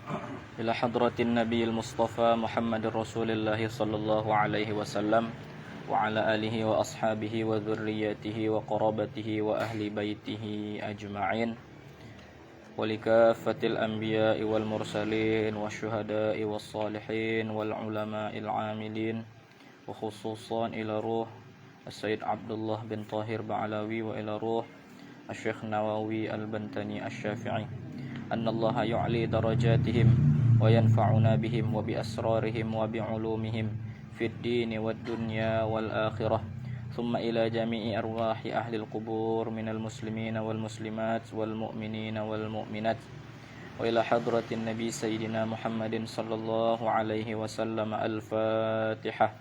إلى حضرة النبي المصطفى محمد رسول الله صلى الله عليه وسلم وعلى آله وأصحابه وذريته وقرابته وأهل بيته أجمعين ولكافة الأنبياء والمرسلين والشهداء والصالحين والعلماء العاملين وخصوصا إلى روح السيد عبد الله بن طاهر بعلوي وإلى روح الشيخ نووي البنتني الشافعي أن الله يعلي درجاتهم وينفعنا بهم وبأسرارهم وبعلومهم في الدين والدنيا والآخرة ثم إلى جميع أرواح أهل القبور من المسلمين والمسلمات والمؤمنين والمؤمنات وإلى حضرة النبي سيدنا محمد صلى الله عليه وسلم الفاتحة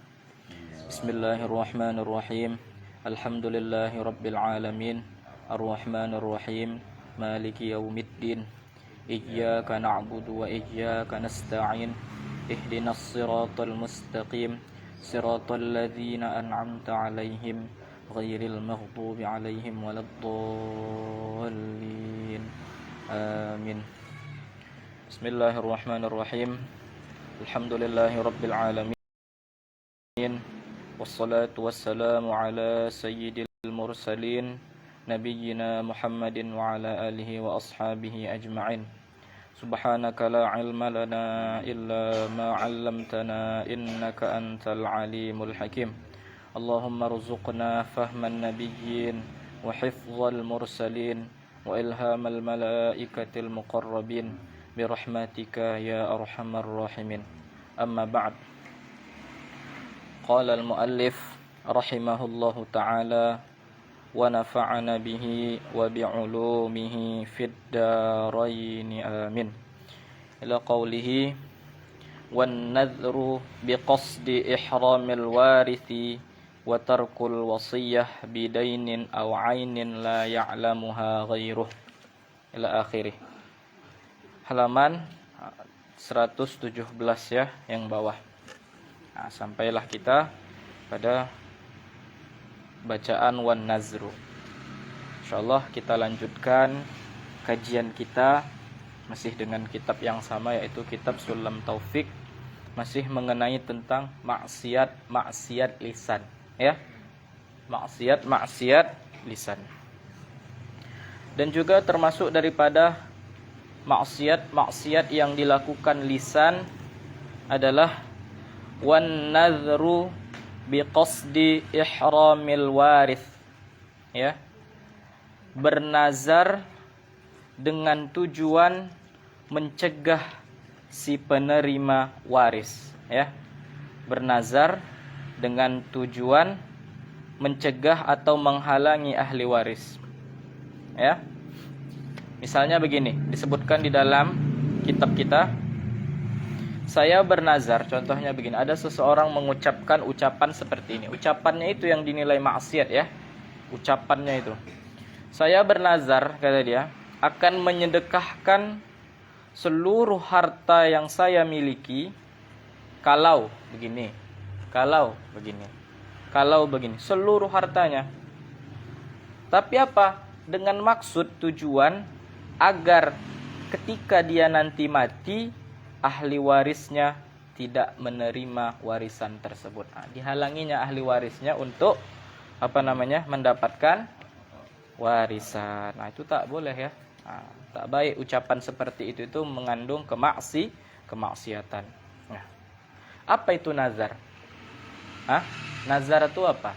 بسم الله الرحمن الرحيم الحمد لله رب العالمين الرحمن الرحيم مالك يوم الدين إياك نعبد وإياك نستعين اهدنا الصراط المستقيم صراط الذين أنعمت عليهم غير المغضوب عليهم ولا الضالين آمين بسم الله الرحمن الرحيم الحمد لله رب العالمين والصلاة والسلام على سيد المرسلين نبينا محمد وعلى آله وأصحابه أجمعين سبحانك لا علم لنا إلا ما علمتنا إنك أنت العليم الحكيم اللهم ارزقنا فهم النبيين وحفظ المرسلين وإلهام الملائكة المقربين برحمتك يا أرحم الراحمين أما بعد قال المؤلف رحمه الله تعالى ونفعنا به وبعلومه في الدارين آمين إلى قوله والنذر بقصد إحرام الوارث وترك الوصية بدين أو عين لا يعلمها غيره إلى آخره. Halaman 117 ya yang bawah. Nah, sampailah kita pada bacaan wan nazru. Insyaallah kita lanjutkan kajian kita masih dengan kitab yang sama yaitu kitab Sulam Taufik, masih mengenai tentang maksiat lisan ya. Maksiat lisan. Dan juga termasuk daripada maksiat yang dilakukan lisan adalah wan nazru biqasdi ihramil waris ya, bernazar dengan tujuan mencegah si penerima waris ya, bernazar dengan tujuan mencegah atau menghalangi ahli waris ya. Misalnya begini, disebutkan di dalam kitab kita, saya bernazar, contohnya begini, ada seseorang mengucapkan ucapan seperti ini. Ucapannya itu yang dinilai maksiat ya. Ucapannya itu. Saya bernazar, kata dia, akan menyedekahkan seluruh harta yang saya miliki kalau begini. Kalau begini, seluruh hartanya. Tapi apa? Dengan maksud tujuan agar ketika dia nanti mati, ahli warisnya tidak menerima warisan tersebut. Nah, dihalanginya ahli warisnya untuk mendapatkan warisan. Nah, itu tak boleh ya. Nah, tak baik ucapan seperti itu mengandung kemaksiatan. Nah, apa itu nazar? Nazar itu apa?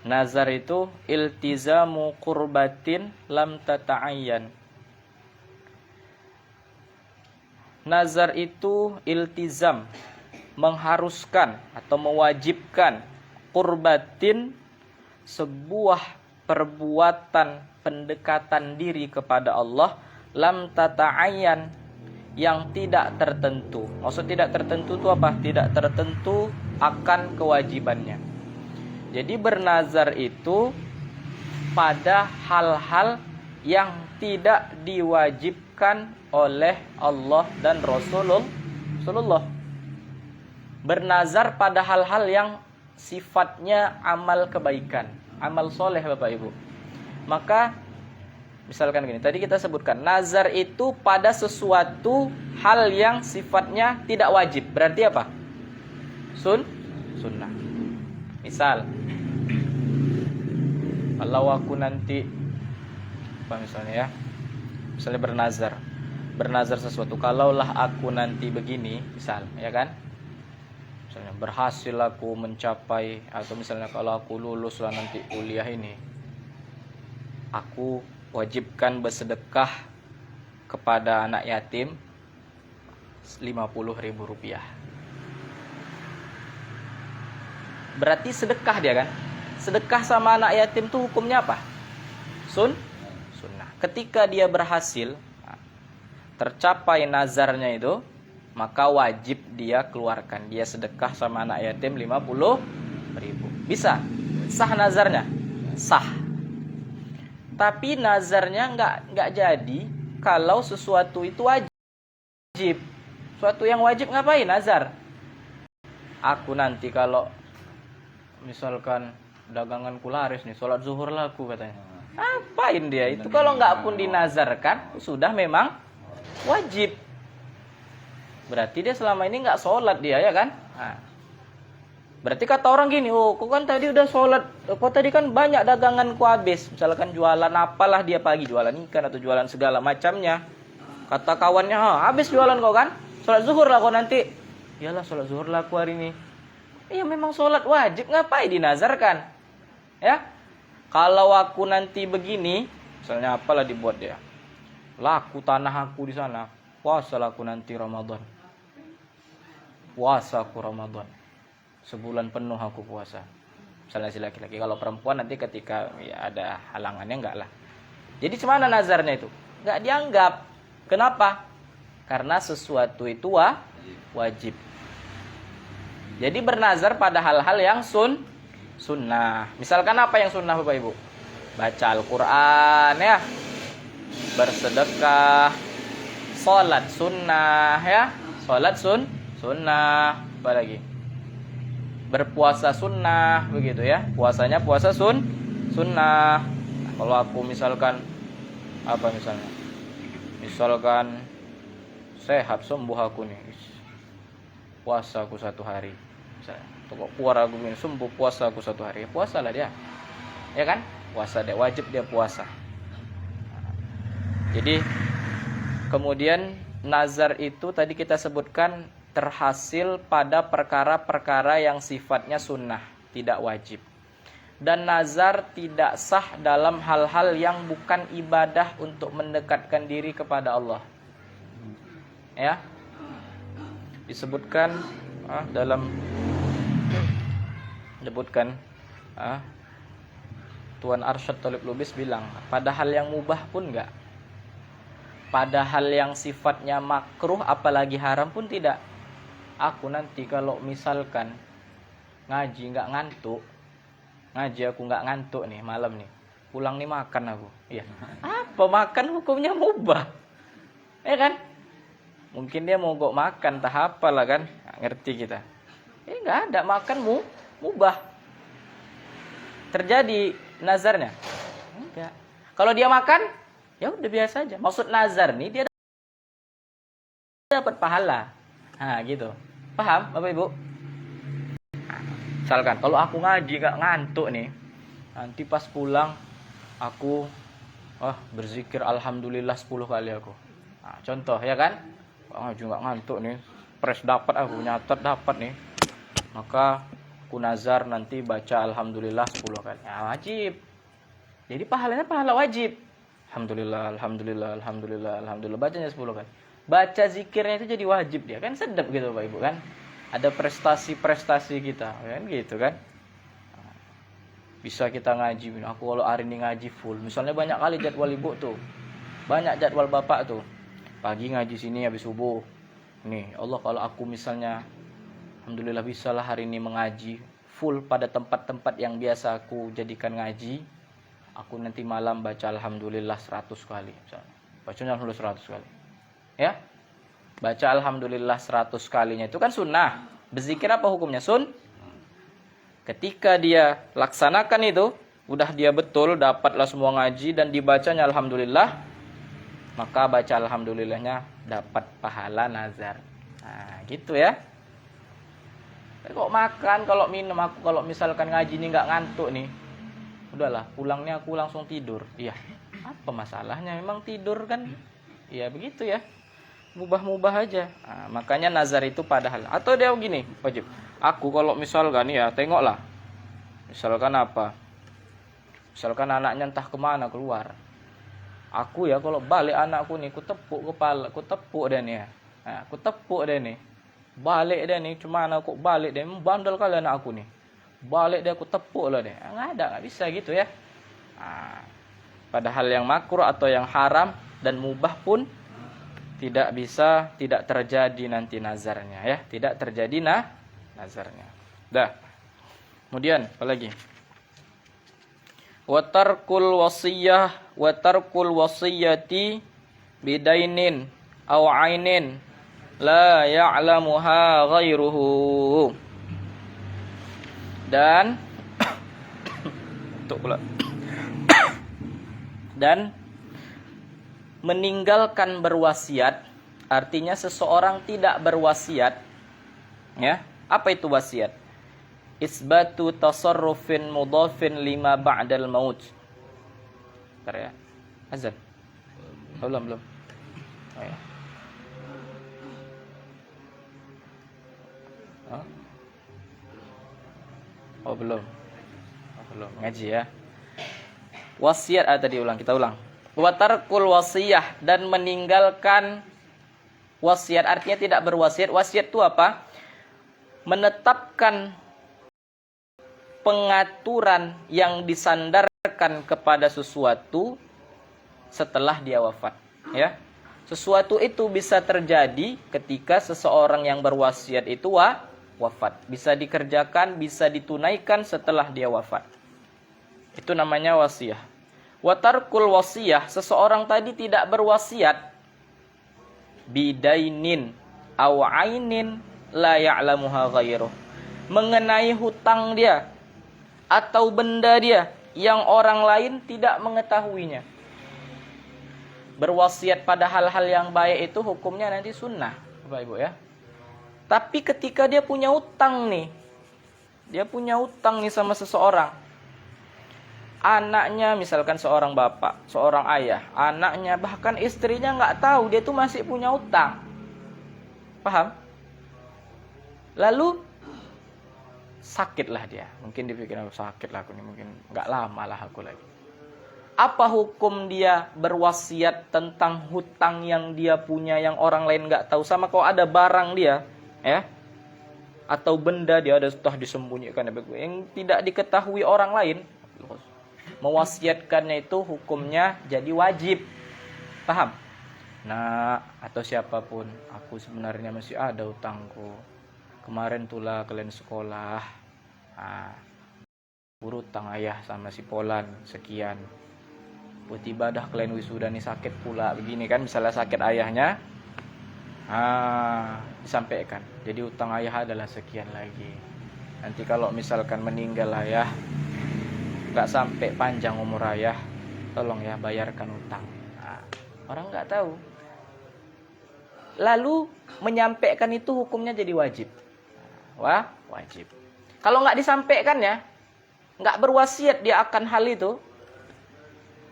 Nazar itu iltizamu qurbatin lam tata'ayyan. Nazar itu iltizam, mengharuskan atau mewajibkan, qurbatin, sebuah perbuatan pendekatan diri kepada Allah, lam tata'ayyan, yang tidak tertentu. Maksud tidak tertentu itu apa? Tidak tertentu akan kewajibannya. Jadi bernazar itu pada hal-hal yang tidak diwajibkan oleh Allah dan Rasulullah. Bernazar pada hal-hal yang sifatnya amal kebaikan, amal soleh Bapak Ibu. Maka Misalkan gini, tadi kita sebutkan nazar itu pada sesuatu hal yang sifatnya tidak wajib. Berarti apa? Sunnah. Misal, kalau aku nanti apa misalnya ya? Misalnya bernazar sesuatu, kalaulah aku nanti begini, misal, ya kan? Misalnya berhasil aku mencapai, atau misalnya kalau aku lulus lah nanti kuliah ini, aku wajibkan bersedekah kepada anak yatim 50.000 rupiah. Berarti sedekah dia kan? Sedekah sama anak yatim itu hukumnya apa? Sunnah. Ketika dia berhasil tercapai nazarnya itu, maka wajib dia keluarkan. Dia sedekah sama anak yatim 50.000. Bisa? Sah nazarnya? Sah. Tapi nazarnya nggak jadi kalau sesuatu itu wajib. Suatu yang wajib ngapain nazar? Aku nanti kalau misalkan daganganku laris nih, sholat zuhur laku katanya. Apain dia? Itu kalau nggak pun dinazarkan, sudah memang wajib. Berarti dia selama ini nggak sholat dia, ya kan? Nah, berarti kata orang gini, oh kok kan tadi udah sholat, kok tadi kan banyak daganganku habis. Misalkan jualan apalah dia pagi, jualan ikan atau jualan segala macamnya. Kata kawannya, habis jualan kau kan? Sholat zuhur lah kau nanti. Iyalah sholat zuhur lah aku hari ini. Iya memang sholat wajib, ngapain dinazarkan? Ya, kalau aku nanti begini, misalnya apalah dibuat dia, laku tanah aku di sana, puasa aku nanti Ramadan, puasa aku Ramadan, sebulan penuh aku puasa. Misalnya si laki-laki, kalau perempuan nanti ketika ya, ada halangannya enggak lah. Jadi cemana nazarnya itu? Enggak dianggap. Kenapa? Karena sesuatu itu wajib. Jadi bernazar pada hal-hal yang sunnah. Misalkan apa yang sunnah Bapak Ibu? Baca Al-Quran ya, bersedekah, sholat sunnah ya, sholat sunnah, apa lagi? Berpuasa sunnah, begitu ya. Puasanya puasa sunnah. Nah, kalau aku misalkan apa misalnya? Misalkan sehat sembuh aku nih, puasa aku 1 hari. Toko puara aku ini sembuh, puasa aku 1 hari. Ya puasalah dia. Ya kan? Puasa dia, wajib dia puasa. Jadi kemudian nazar itu tadi kita sebutkan terhasil pada perkara-perkara yang sifatnya sunnah, tidak wajib. Dan nazar tidak sah dalam hal-hal yang bukan ibadah untuk mendekatkan diri kepada Allah. Ya. Disebutkan dalam Tuan Arsyad Thalib Lubis bilang, pada hal yang mubah pun enggak, pada hal yang sifatnya makruh apalagi haram pun tidak. Aku nanti kalau misalkan ngaji enggak ngantuk, ngaji aku enggak ngantuk nih malam nih, pulang nih makan aku. Iya. Apa makan hukumnya mubah? Ya kan? Mungkin dia mogok makan, tahap apalah kan? Ngerti kita. Enggak ada, makan mubah. Terjadi nazarnya? Enggak. Kalau dia makan, ya udah biasa aja. Maksud nazar nih dia dapat pahala. Nah, gitu. Paham, Bapak Ibu? Misalkan kalau aku ngaji enggak ngantuk nih, nanti pas pulang aku berzikir alhamdulillah 10 kali aku. Nah, contoh ya kan? Ngaji enggak ngantuk nih, pres dapat aku, nyatet dapat nih. Maka aku nazar nanti baca alhamdulillah 10 kali. Ya, wajib. Jadi pahalanya pahala wajib. Alhamdulillah, alhamdulillah, alhamdulillah, alhamdulillah, bacanya 10 kali. Baca zikirnya itu jadi wajib dia. Kan sedap gitu Bapak Ibu kan? Ada prestasi-prestasi kita, kan gitu kan? Bisa kita ngaji. Aku kalau hari ini ngaji full. Misalnya banyak kali jadwal Ibu tuh. Banyak jadwal Bapak tuh. Pagi ngaji sini habis subuh. Nih, Allah kalau aku misalnya alhamdulillah bisalah hari ini mengaji full pada tempat-tempat yang biasa aku jadikan ngaji. Aku nanti malam baca alhamdulillah 100 kali misalnya. Bacanya alhamdulillah 100 kali. Ya? Baca alhamdulillah 100 kalinya itu kan sunnah. Berzikir apa hukumnya? Ketika dia laksanakan itu, udah dia betul dapatlah semua ngaji dan dibacanya alhamdulillah, maka baca alhamdulillahnya dapat pahala nazar. Nah, gitu ya. Kok makan, kalau minum, aku kalau misalkan ngaji ini nggak ngantuk nih, udahlah pulangnya aku langsung tidur. Iya, apa masalahnya? Memang tidur kan? Iya begitu ya. Mubah-mubah aja. Nah, makanya nazar itu padahal. Atau dia begini, wajib. Aku kalau misalkan ya, tengoklah. Misalkan apa? Misalkan anaknya entah kemana keluar. Aku ya kalau balik anakku nih, ku tepuk kepala, ku tepuk dia nih ya. Nah, ku tepuk dia nih. Balik dia nih, cuma aku balik dia, bandel kali anak aku nih. Balik dia, aku tepuk lah dia. Nggak bisa gitu ya. Nah, padahal yang makruh atau yang haram dan mubah pun tidak bisa, tidak terjadi nanti nazarnya ya. Tidak terjadi nazarnya. Dah. Kemudian apa lagi? Wa tarkul wasiyati bidainin aw ainin la ya'lamuha ghairuhu. Dan untuk pula dan meninggalkan berwasiat, artinya seseorang tidak berwasiat ya. Apa itu wasiat? Isbatu tasarrufin mudhafin lima ba'dal maut. Bentar ya. Azan. Belum. Oh, ya. Oh belum. Ngaji ya. Wasiat tadi kita ulang. Wa tarkul wasiyah, dan meninggalkan wasiat, artinya tidak berwasiat. Wasiat itu apa? Menetapkan pengaturan yang disandarkan kepada sesuatu setelah dia wafat, ya. Sesuatu itu bisa terjadi ketika seseorang yang berwasiat itu wafat. Bisa dikerjakan, bisa ditunaikan setelah dia wafat. Itu namanya wasiat. Wa tarkul wasiyah, seseorang tadi tidak berwasiat bidainin aw ainin la ya'lamuha ghairuh, mengenai hutang dia atau benda dia yang orang lain tidak mengetahuinya. Berwasiat pada hal-hal yang baik itu hukumnya nanti sunnah, Bapak Ibu ya. Tapi ketika dia punya utang nih, sama seseorang, anaknya misalkan seorang bapak, seorang ayah, anaknya bahkan istrinya nggak tahu dia tuh masih punya utang, paham? Lalu sakitlah dia, mungkin dipikir sakitlah aku nih, mungkin nggak lama lah aku lagi. Apa hukum dia berwasiat tentang hutang yang dia punya yang orang lain nggak tahu? Sama kalau ada barang dia, ya, atau benda dia ada sudah disembunyikan yang tidak diketahui orang lain, mewasiatkannya itu hukumnya jadi wajib, paham? Nah, atau siapapun, aku sebenarnya masih ada utangku. Kemarin tulah kalian sekolah, berutang ayah sama si Polan sekian. Tiba-tiba dah kalian wisuda nih sakit pula begini kan, misalnya sakit ayahnya, disampaikan. Jadi utang ayah adalah sekian lagi. Nanti kalau misalkan meninggal ayah, nggak sampai panjang umur ayah, tolong ya bayarkan utang. Orang nggak tahu. Lalu menyampaikan itu hukumnya jadi wajib. Wajib. Kalau nggak disampaikan ya, nggak berwasiat dia akan hal itu,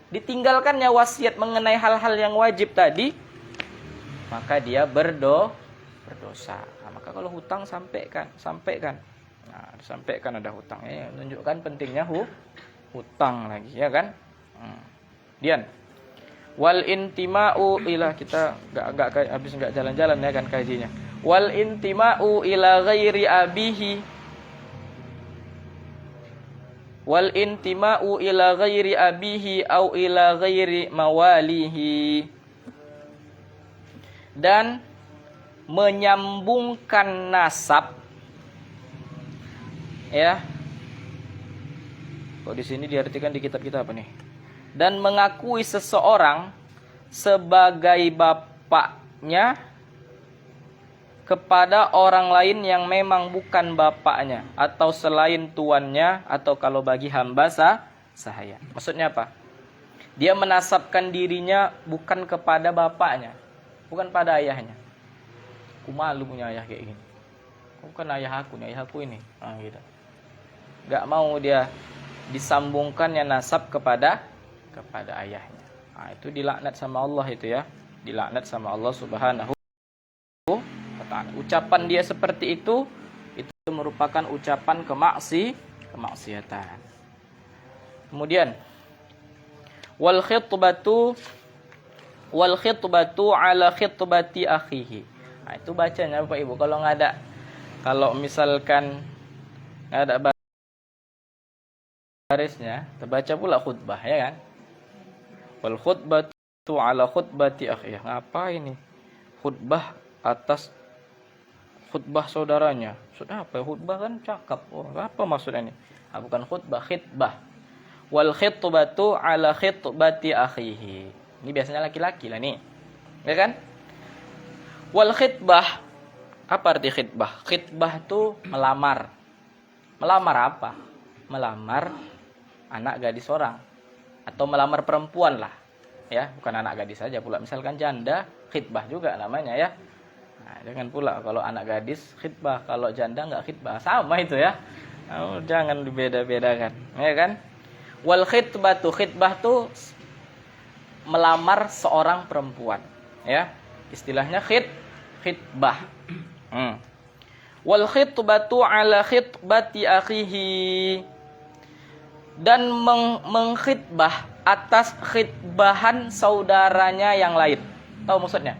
ditinggalkannya wasiat mengenai hal-hal yang wajib tadi, maka dia berdosa. Maka kalau hutang sampaikan. Disampaikan ada hutangnya, menunjukkan pentingnya hutang lagi, ya kan? Dian. Wal intima'u ila, kita enggak jalan-jalan ya kan kajinya. Wal intima'u ila ghairi abihi. Wal intima'u ila ghairi abihi au ila ghairi mawalihi, dan menyambungkan nasab, ya. Kok di sini diartikan di kitab kita apa nih? Dan mengakui seseorang sebagai bapaknya kepada orang lain yang memang bukan bapaknya atau selain tuannya, atau kalau bagi hamba sahaya. Maksudnya apa? Dia menasabkan dirinya bukan kepada bapaknya, bukan pada ayahnya. Aku malu punya ayah kayak gini. Bukan ayah aku nih, ayah aku ini. Nah, gitu. Gak mau dia disambungkannya nasab kepada ayahnya. Nah, itu dilaknat sama Allah itu ya. Dilaknat sama Allah Subhanahu wa ta'ala. Ucapan dia seperti itu merupakan ucapan kemaksiatan. Kemudian wal khitbatu ala khitbati akhihi. Nah, itu bacanya Bapak Ibu. Kalau misalkan nggak ada barisnya, terbaca pula khutbah, ya kan? Wal khutbatu ala khutbati akhihi. Ngapa ini? Khutbah atas khutbah saudaranya. Sudah apa? Khutbah kan cakap. Oh, apa maksudnya ini? Nah, bukan khutbah, khitbah. Wal khitbatu ala khitbati akhihi. Ini biasanya laki-laki lah nih. Ya kan? Wal khitbah. Apa arti khitbah? Khitbah itu melamar. Melamar apa? Melamar anak gadis orang atau melamar perempuan lah. Ya, bukan anak gadis saja pula. Misalkan janda, khitbah juga namanya ya. Nah, jangan pula kalau anak gadis khitbah, kalau janda enggak khitbah. Sama itu ya. Oh, jangan dibeda-bedakan. Ya kan? Wal khitbatu, khitbah tuh melamar seorang perempuan, ya. Istilahnya khitbah. Wal khitbatu ala khitbati akhihi, dan mengkhitbah atas khitbahan saudaranya yang lain. Tahu maksudnya?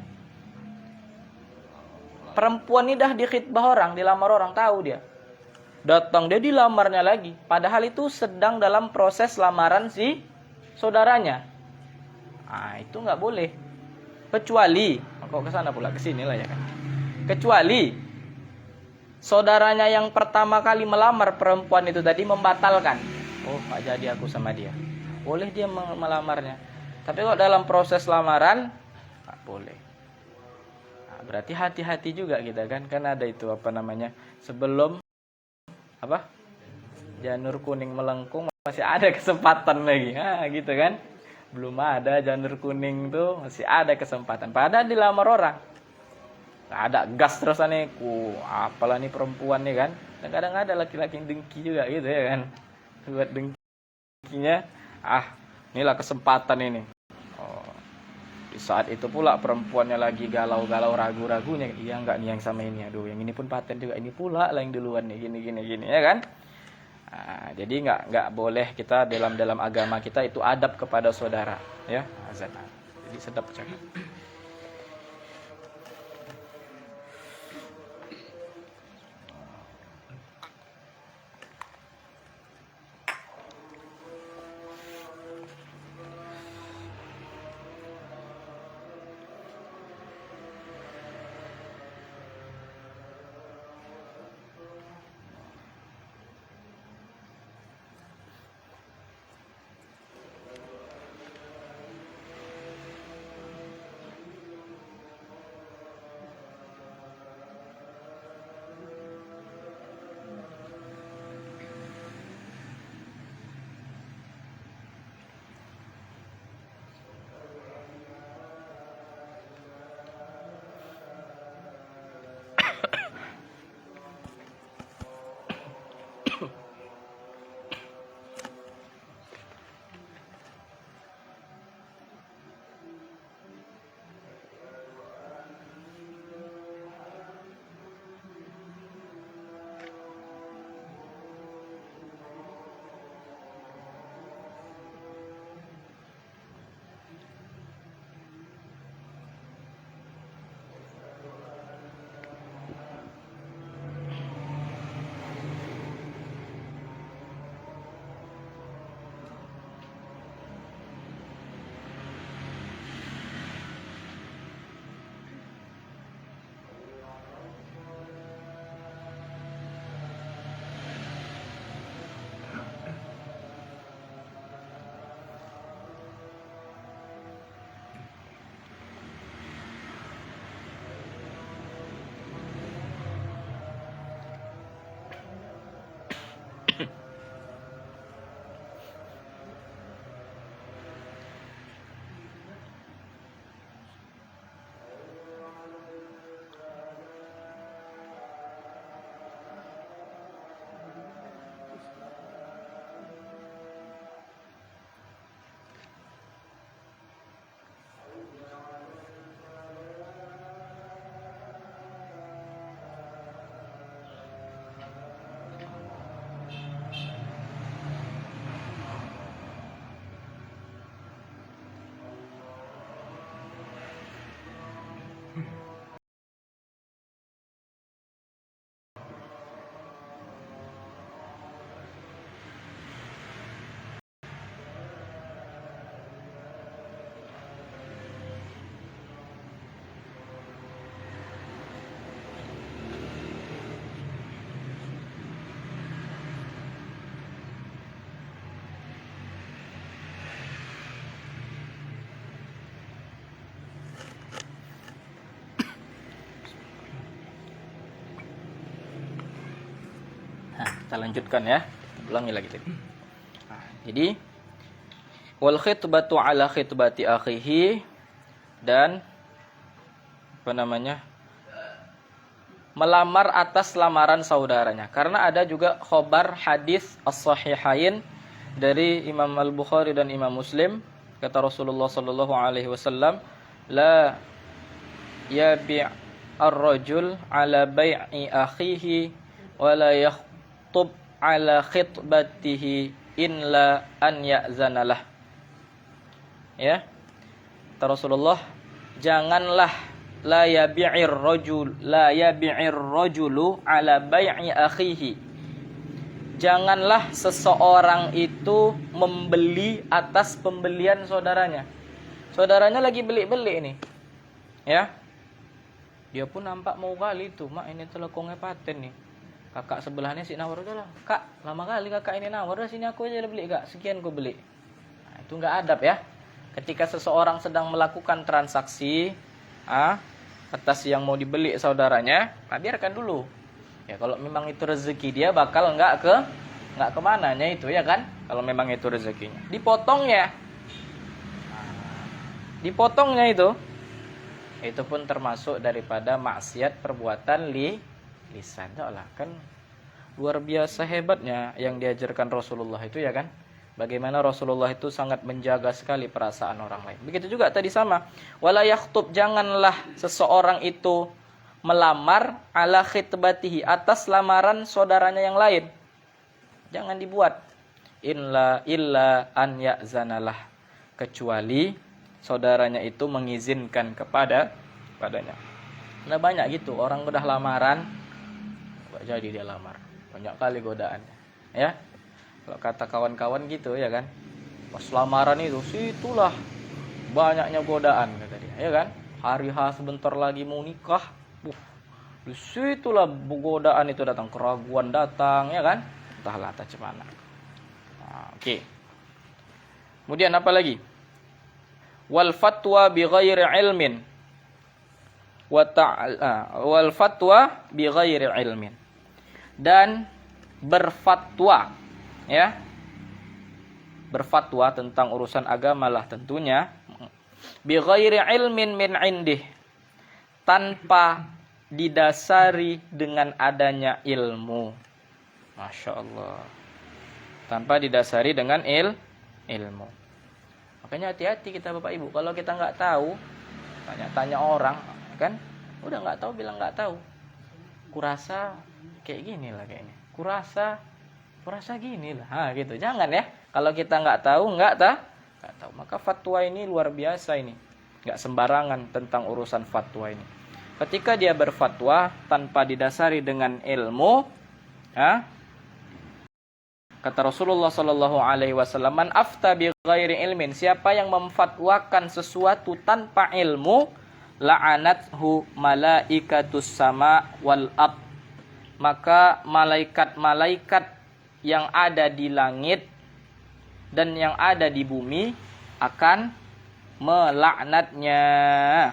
Perempuan ini dah dikhitbah orang, dilamar orang, tahu dia. Datang dia dilamarnya lagi, padahal itu sedang dalam proses lamaran si saudaranya. Ah, itu nggak boleh. Kecuali, kok ke sana pula, ke sini lah ya kan. Kecuali saudaranya yang pertama kali melamar perempuan itu tadi membatalkan. Oh, nggak jadi aku sama dia. Boleh dia melamarnya. Tapi kalau dalam proses lamaran, nggak boleh. Nah, berarti hati-hati juga kita kan ada itu apa namanya, sebelum apa, janur kuning melengkung masih ada kesempatan lagi. Nah, gitu kan. Belum ada janur kuning tuh, masih ada kesempatan. Padahal dilamar orang. Nggak ada gas terus nih, apalah nih perempuan nih kan. Dan kadang ada laki-laki yang dengki juga gitu ya kan. Buat dengkinya, inilah kesempatan ini. Oh, di saat itu pula perempuannya lagi galau-galau, ragu-ragunya, iya enggak nih yang sama ini, aduh yang ini pun paten juga, ini pula lah yang duluan nih, gini ya kan. Nah, jadi nggak boleh kita dalam agama kita itu adab kepada saudara, ya. Azan. Jadi sedap cakap. Kita lanjutkan ya. Ulangi lagi tadi. Jadi wal khitbatu ala khitbati akhihi, dan apa namanya? Melamar atas lamaran saudaranya. Karena ada juga khobar hadis as-sahihain dari Imam Al-Bukhari dan Imam Muslim, kata Rasulullah sallallahu alaihi wasallam, la yabi' ar-rajul ala bai'i akhihi wa la tub ala khitbatihi illa an ya'zanalah. Ya. Kata Rasulullah, janganlah la yabi'ir rajulu ala bai'i akhihi. Janganlah seseorang itu membeli atas pembelian saudaranya. Saudaranya lagi beli-beli ini. Ya. Dia pun nampak mau kali itu, mak ini telekongnya paten nih. Kakak sebelahnya si nawar udah lah. Kak, lama kali kakak ini nawar, udah sini aku aja beli kak. Sekian aku beli. Nah, itu enggak adab ya. Ketika seseorang sedang melakukan transaksi atas yang mau dibeli saudaranya, nah biarkan dulu. Ya kalau memang itu rezeki dia bakal enggak kemananya itu ya kan. Kalau memang itu rezekinya. Dipotongnya itu pun termasuk daripada maksiat perbuatan lisan. Lah kan luar biasa hebatnya yang diajarkan Rasulullah itu ya kan. Bagaimana Rasulullah itu sangat menjaga sekali perasaan orang lain. Begitu juga tadi sama. Wala yakhtub, janganlah seseorang itu melamar ala khitbatihi, atas lamaran saudaranya yang lain. Jangan dibuat. Illa an ya'zanalah, kecuali saudaranya itu mengizinkan padanya. Nah banyak gitu orang udah lamaran jadi dia lamar. Banyak kali godaannya. Ya. Kalau kata kawan-kawan gitu ya kan. Pas lamaran itu situlah banyaknya godaan kata dia. Ya kan? Hari H sebentar lagi mau nikah. Di situlah godaan itu datang, keraguan datang ya kan? Entahlah macam mana. Nah, oke. Kemudian apa lagi? Wal fatwa bi ghairi ilmin. Wal fatwa bi ghairi ilmin. Dan berfatwa, ya, berfatwa tentang urusan agama lah tentunya, bi ghairi ilmin min indih, tanpa didasari dengan adanya ilmu. Masya Allah, tanpa didasari dengan ilmu. Makanya hati-hati kita Bapak Ibu, kalau kita nggak tahu tanya-tanya orang kan, udah nggak tahu bilang nggak tahu. Kurasa kayak gini lah kayaknya. Kurasa gini lah. Gitu. Jangan ya. Kalau kita nggak tahu, nggak tahu. Maka fatwa ini luar biasa ini. Nggak sembarangan tentang urusan fatwa ini. Ketika dia berfatwa tanpa didasari dengan ilmu, kata Rasulullah sallallahu alaihi wasallam, man afta bi ghairi ilmin, siapa yang memfatwakan sesuatu tanpa ilmu, la'anathu malaikatus sama wal ard, maka malaikat-malaikat yang ada di langit dan yang ada di bumi akan melaknatnya.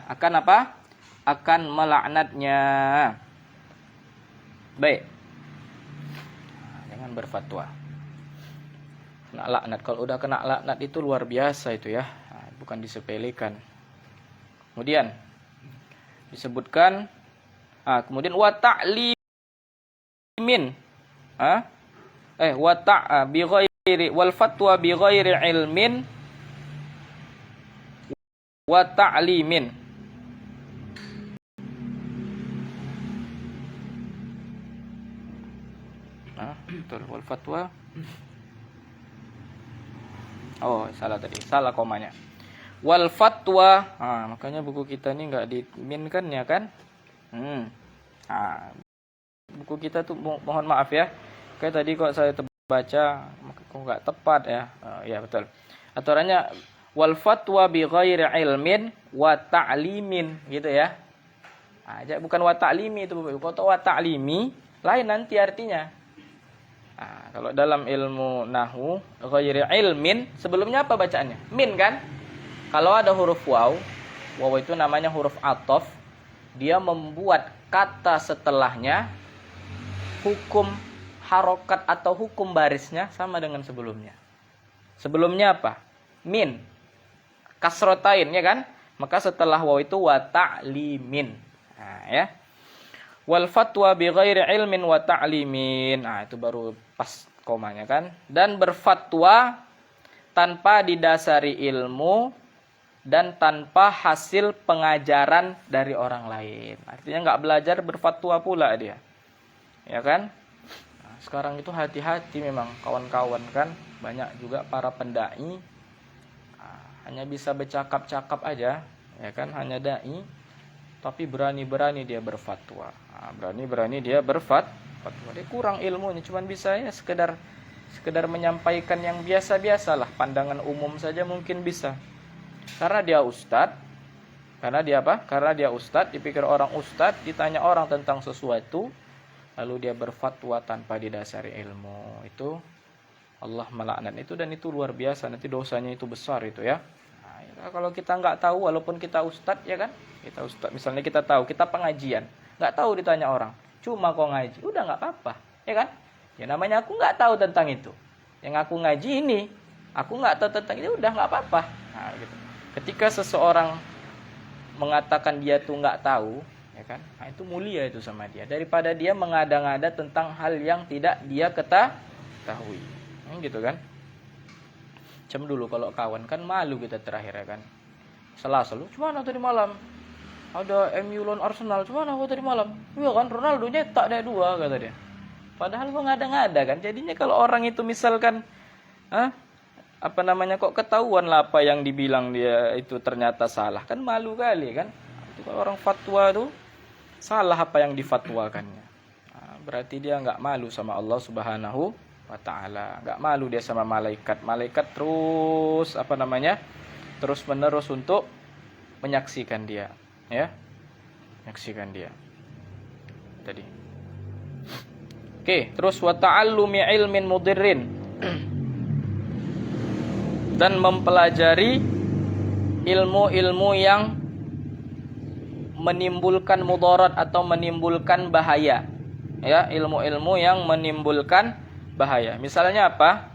Akan apa? Akan melaknatnya. Baik. Jangan berfatwa. Kena laknat. Kalau udah kena laknat itu luar biasa itu ya. Bukan disepelekan. Kemudian disebutkan kemudian wa ta'limin wa bi ghairi wal fatwa bi ghairi ilmin wa ta'limin. Betul, wal fatwa. Oh, salah tadi. Salah komanya. Wal fatwa. Makanya buku kita ini nggak diminkan ya kan? Buku kita tuh mohon maaf ya. Kayak tadi kok saya baca kok nggak tepat ya. Ya betul. Aturannya wal fatwa bi ghairi ilmin wa ta'limin gitu ya. Bukan wa ta'limi itu. Kalau wa ta'limi lain nanti artinya. Kalau dalam ilmu nahwu ghairi ilmin sebelumnya apa bacaannya? Min kan? Kalau ada huruf waw itu namanya huruf athof. Dia membuat kata setelahnya hukum harokat atau hukum barisnya sama dengan sebelumnya. Sebelumnya apa? Min. Kasrotain ya kan? Maka setelah waw itu wa ta'limin. Ya. Wal fatwa bi ghairi ilmin wa ta'limin. Itu baru pas komanya kan? Dan berfatwa tanpa didasari ilmu dan tanpa hasil pengajaran dari orang lain. Artinya nggak belajar berfatwa pula dia. Ya kan? Sekarang itu hati-hati memang kawan-kawan kan. Banyak juga para pendai hanya bisa bercakap-cakap aja. Ya kan? Hanya dai. Tapi berani-berani dia berfatwa. Berani-berani dia berfatwa. Dia kurang ilmunya. Cuman bisa ya sekedar menyampaikan yang biasa-biasalah. Pandangan umum saja mungkin bisa. Karena dia ustadz. Karena dia apa? Karena dia ustadz, dipikir orang ustadz, ditanya orang tentang sesuatu, lalu dia berfatwa tanpa didasari ilmu. Itu Allah melaknat itu, dan itu luar biasa. Nanti dosanya itu besar itu ya. Kalau kita nggak tahu, walaupun kita ustadz ya kan, kita ustadz, misalnya kita tahu, kita pengajian, nggak tahu ditanya orang, cuma kok ngaji, udah nggak apa-apa, ya kan? Ya namanya aku nggak tahu tentang itu. Yang aku ngaji ini, aku nggak tahu tentang itu, udah nggak apa-apa. Gitu. Ketika seseorang mengatakan dia tuh nggak tahu, ya kan? Itu mulia itu sama dia. Daripada dia mengada-ngada tentang hal yang tidak dia ketahui. Gitu kan? Cem dulu kalau kawan kan malu kita terakhir ya kan. Selasa lu, cuma tadi malam ada MU lawan Arsenal, cuma tadi malam. Iya kan, Ronaldo nyetak deh 2 kata dia. Padahal gua ngada-ngada kan. Jadinya kalau orang itu misalkan kok ketahuan lah apa yang dibilang dia itu ternyata salah, kan malu kali kan. Itu kalau orang fatwa tuh salah apa yang difatwakannya, berarti dia nggak malu sama Allah Subhanahu wa Ta'ala, nggak malu dia sama malaikat terus terus menerus untuk menyaksikan dia, ya, menyaksikan dia tadi. Oke, terus wa ta'allumi ilmin mudirrin dan mempelajari ilmu-ilmu yang menimbulkan mudarat atau menimbulkan bahaya. Ya, ilmu-ilmu yang menimbulkan bahaya. Misalnya apa?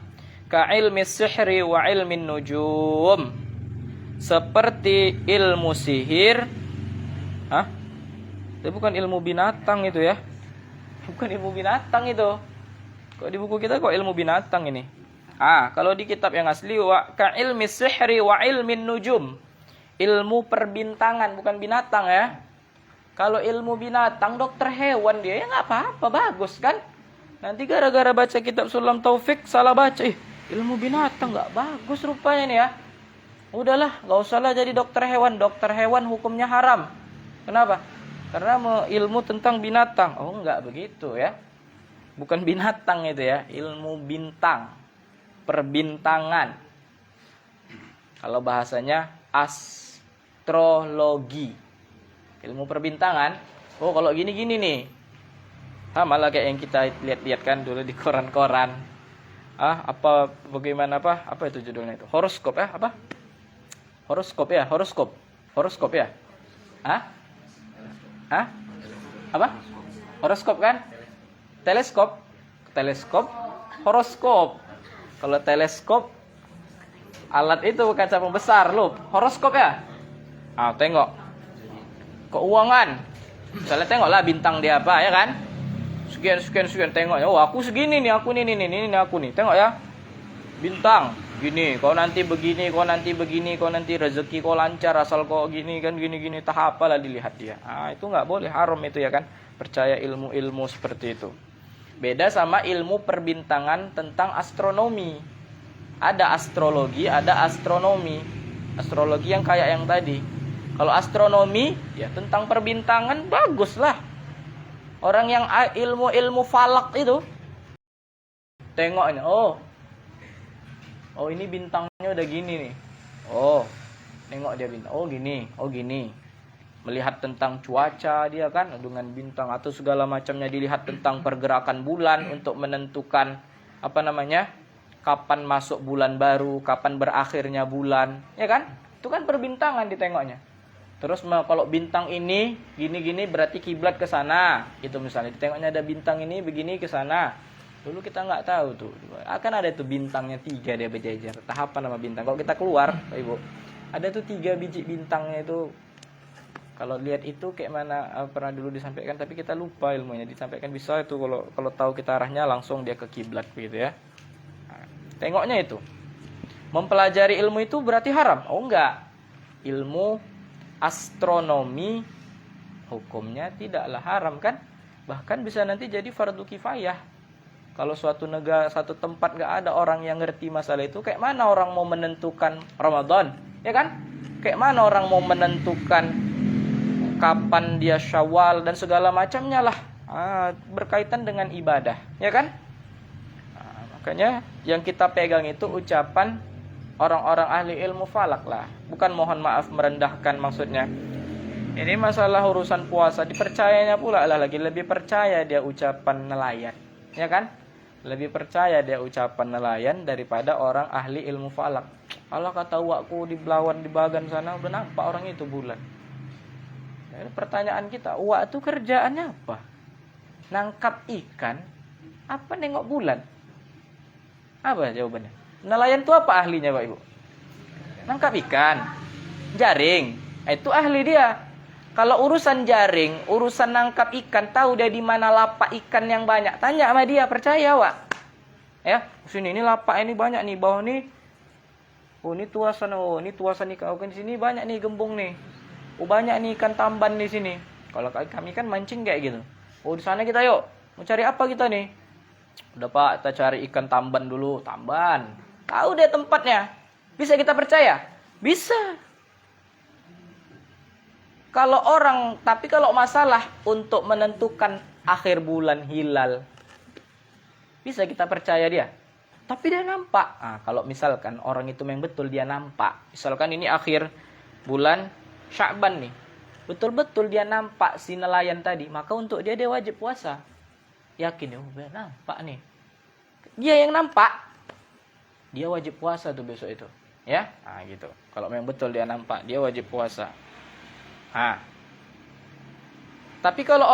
Ka ilmi sihri wa ilmin nujum. Seperti ilmu sihir. Itu bukan ilmu binatang itu ya. Bukan ilmu binatang itu. Kok di buku kita kok ilmu binatang ini? Kalau di kitab yang asli wa ka ilmi sihri wa ilmin nujum. Ilmu perbintangan, bukan binatang ya. Kalau ilmu binatang, dokter hewan dia, ya nggak apa-apa, bagus kan? Nanti gara-gara baca kitab Sulam Taufik salah baca, ilmu binatang nggak bagus rupanya nih ya. Udahlah, nggak usahlah jadi dokter hewan. Dokter hewan hukumnya haram. Kenapa? Karena ilmu tentang binatang. Oh, nggak begitu ya. Bukan binatang itu ya, ilmu bintang. Perbintangan. Kalau bahasanya astrologi. Ilmu perbintangan. Oh, kalau gini-gini nih. Malah kayak yang kita lihat-lihat kan dulu di koran-koran. Apa itu judulnya itu? Horoskop ya? Apa? Horoskop ya? Horoskop ya? Apa? Horoskop kan? Teleskop, horoskop. Kalau teleskop alat itu kaca pembesar loh. Horoskop ya? Tengok. Keuangan. Misalnya tengoklah bintang dia apa ya kan? Sekian tengok. Oh, aku segini nih, aku nih, aku nih. Tengok ya. Bintang gini, kau nanti begini, kau nanti rezeki kau lancar asal kau gini kan gini tahap apalah dilihat dia. Itu enggak boleh, haram itu ya kan. Percaya ilmu-ilmu seperti itu. Beda sama ilmu perbintangan tentang astronomi. Ada astrologi, ada astronomi. Astrologi yang kayak yang tadi. Kalau astronomi, ya tentang perbintangan, bagus lah. Orang yang ilmu falak itu, tengok ini, oh ini bintangnya udah gini nih. Oh, nengok dia bintang, oh gini. Melihat tentang cuaca dia kan, dengan bintang atau segala macamnya, dilihat tentang pergerakan bulan untuk menentukan kapan masuk bulan baru, kapan berakhirnya bulan, ya kan? Itu kan perbintangan ditengoknya. Terus kalau bintang ini gini-gini berarti kiblat ke sana, gitu misalnya. Ditengoknya ada bintang ini begini ke sana. Dulu kita nggak tahu tuh. Akan ada tuh bintangnya 3 dia berjejer. Tahapan nama bintang. Kalau kita keluar, Pak Ibu, ada tuh 3 biji bintangnya itu. Kalau lihat itu kayak mana pernah dulu disampaikan, tapi kita lupa ilmunya disampaikan. Bisa itu kalau tahu kita arahnya langsung dia ke kiblat gitu ya. Nah, tengoknya itu. Mempelajari ilmu itu berarti haram? Oh enggak. Ilmu astronomi hukumnya tidaklah haram kan? Bahkan bisa nanti jadi fardu kifayah. Kalau suatu negara, satu tempat gak ada orang yang ngerti masalah itu, kayak mana orang mau menentukan Ramadan? Ya kan? Kayak mana orang mau menentukan kapan dia Syawal dan segala macamnya lah. Berkaitan dengan ibadah, ya kan? Makanya yang kita pegang itu ucapan orang-orang ahli ilmu falak lah. Bukan mohon maaf merendahkan maksudnya. Ini masalah urusan puasa, dipercayanya pula lah lagi. Lebih percaya dia ucapan nelayan, ya kan? Lebih percaya dia ucapan nelayan daripada orang ahli ilmu falak. Allah kata wakku di Belawan di Bagan sana udah nampak orang itu bulan. Jadi pertanyaan kita, wak itu kerjaannya apa? Nangkap ikan, apa nengok bulan? Apa jawabannya? Nelayan itu apa ahlinya Pak Ibu? Nangkap ikan, jaring, itu ahli dia. Kalau urusan jaring, urusan nangkap ikan, tahu dia di mana lapak ikan yang banyak, tanya sama dia, percaya Wak. Ya, sini ini lapak ini banyak nih, bawah nih. Oh ini tuasan, nih kau kan di sini banyak nih gembung nih. Oh banyak nih ikan tamban di sini. Kalau kami kan mancing kayak gitu. Oh di sana kita yuk, mau cari apa kita nih? Udah Pak, kita cari ikan tamban dulu, tamban. Tahu deh tempatnya. Bisa kita percaya? Bisa. Tapi kalau masalah untuk menentukan akhir bulan hilal, bisa kita percaya dia. Tapi dia nampak. Kalau misalkan orang itu memang betul dia nampak. Misalkan ini akhir bulan Sya'ban nih. Betul-betul dia nampak si nelayan tadi. Maka untuk dia wajib puasa. Yakin dia nampak nih. Dia yang nampak. Dia wajib puasa tuh besok itu, ya, gitu. Kalau memang betul dia nampak, dia wajib puasa. Tapi kalau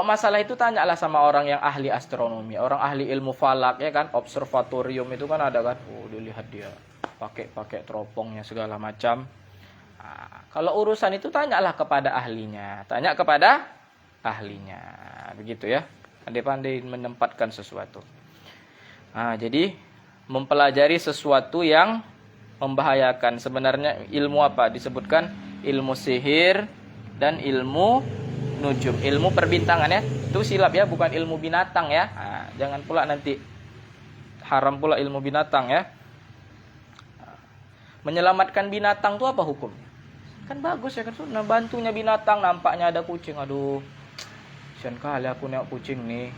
masalah itu tanyalah sama orang yang ahli astronomi, orang ahli ilmu falak, ya kan, observatorium itu kan ada kan. Dilihat dia pakai teropongnya segala macam. Kalau urusan itu tanyalah kepada ahlinya, begitu ya. Pandai-pandai menempatkan sesuatu. Jadi mempelajari sesuatu yang membahayakan. Sebenarnya ilmu apa? Disebutkan ilmu sihir dan ilmu nujum, ilmu perbintangan ya. Itu silap ya, bukan ilmu binatang ya. Jangan pula nanti haram pula ilmu binatang ya. Menyelamatkan binatang itu apa hukumnya? Kan bagus ya kan, nah, bantunya binatang, nampaknya ada kucing. Aduh, kasihan kali aku nengok kucing nih.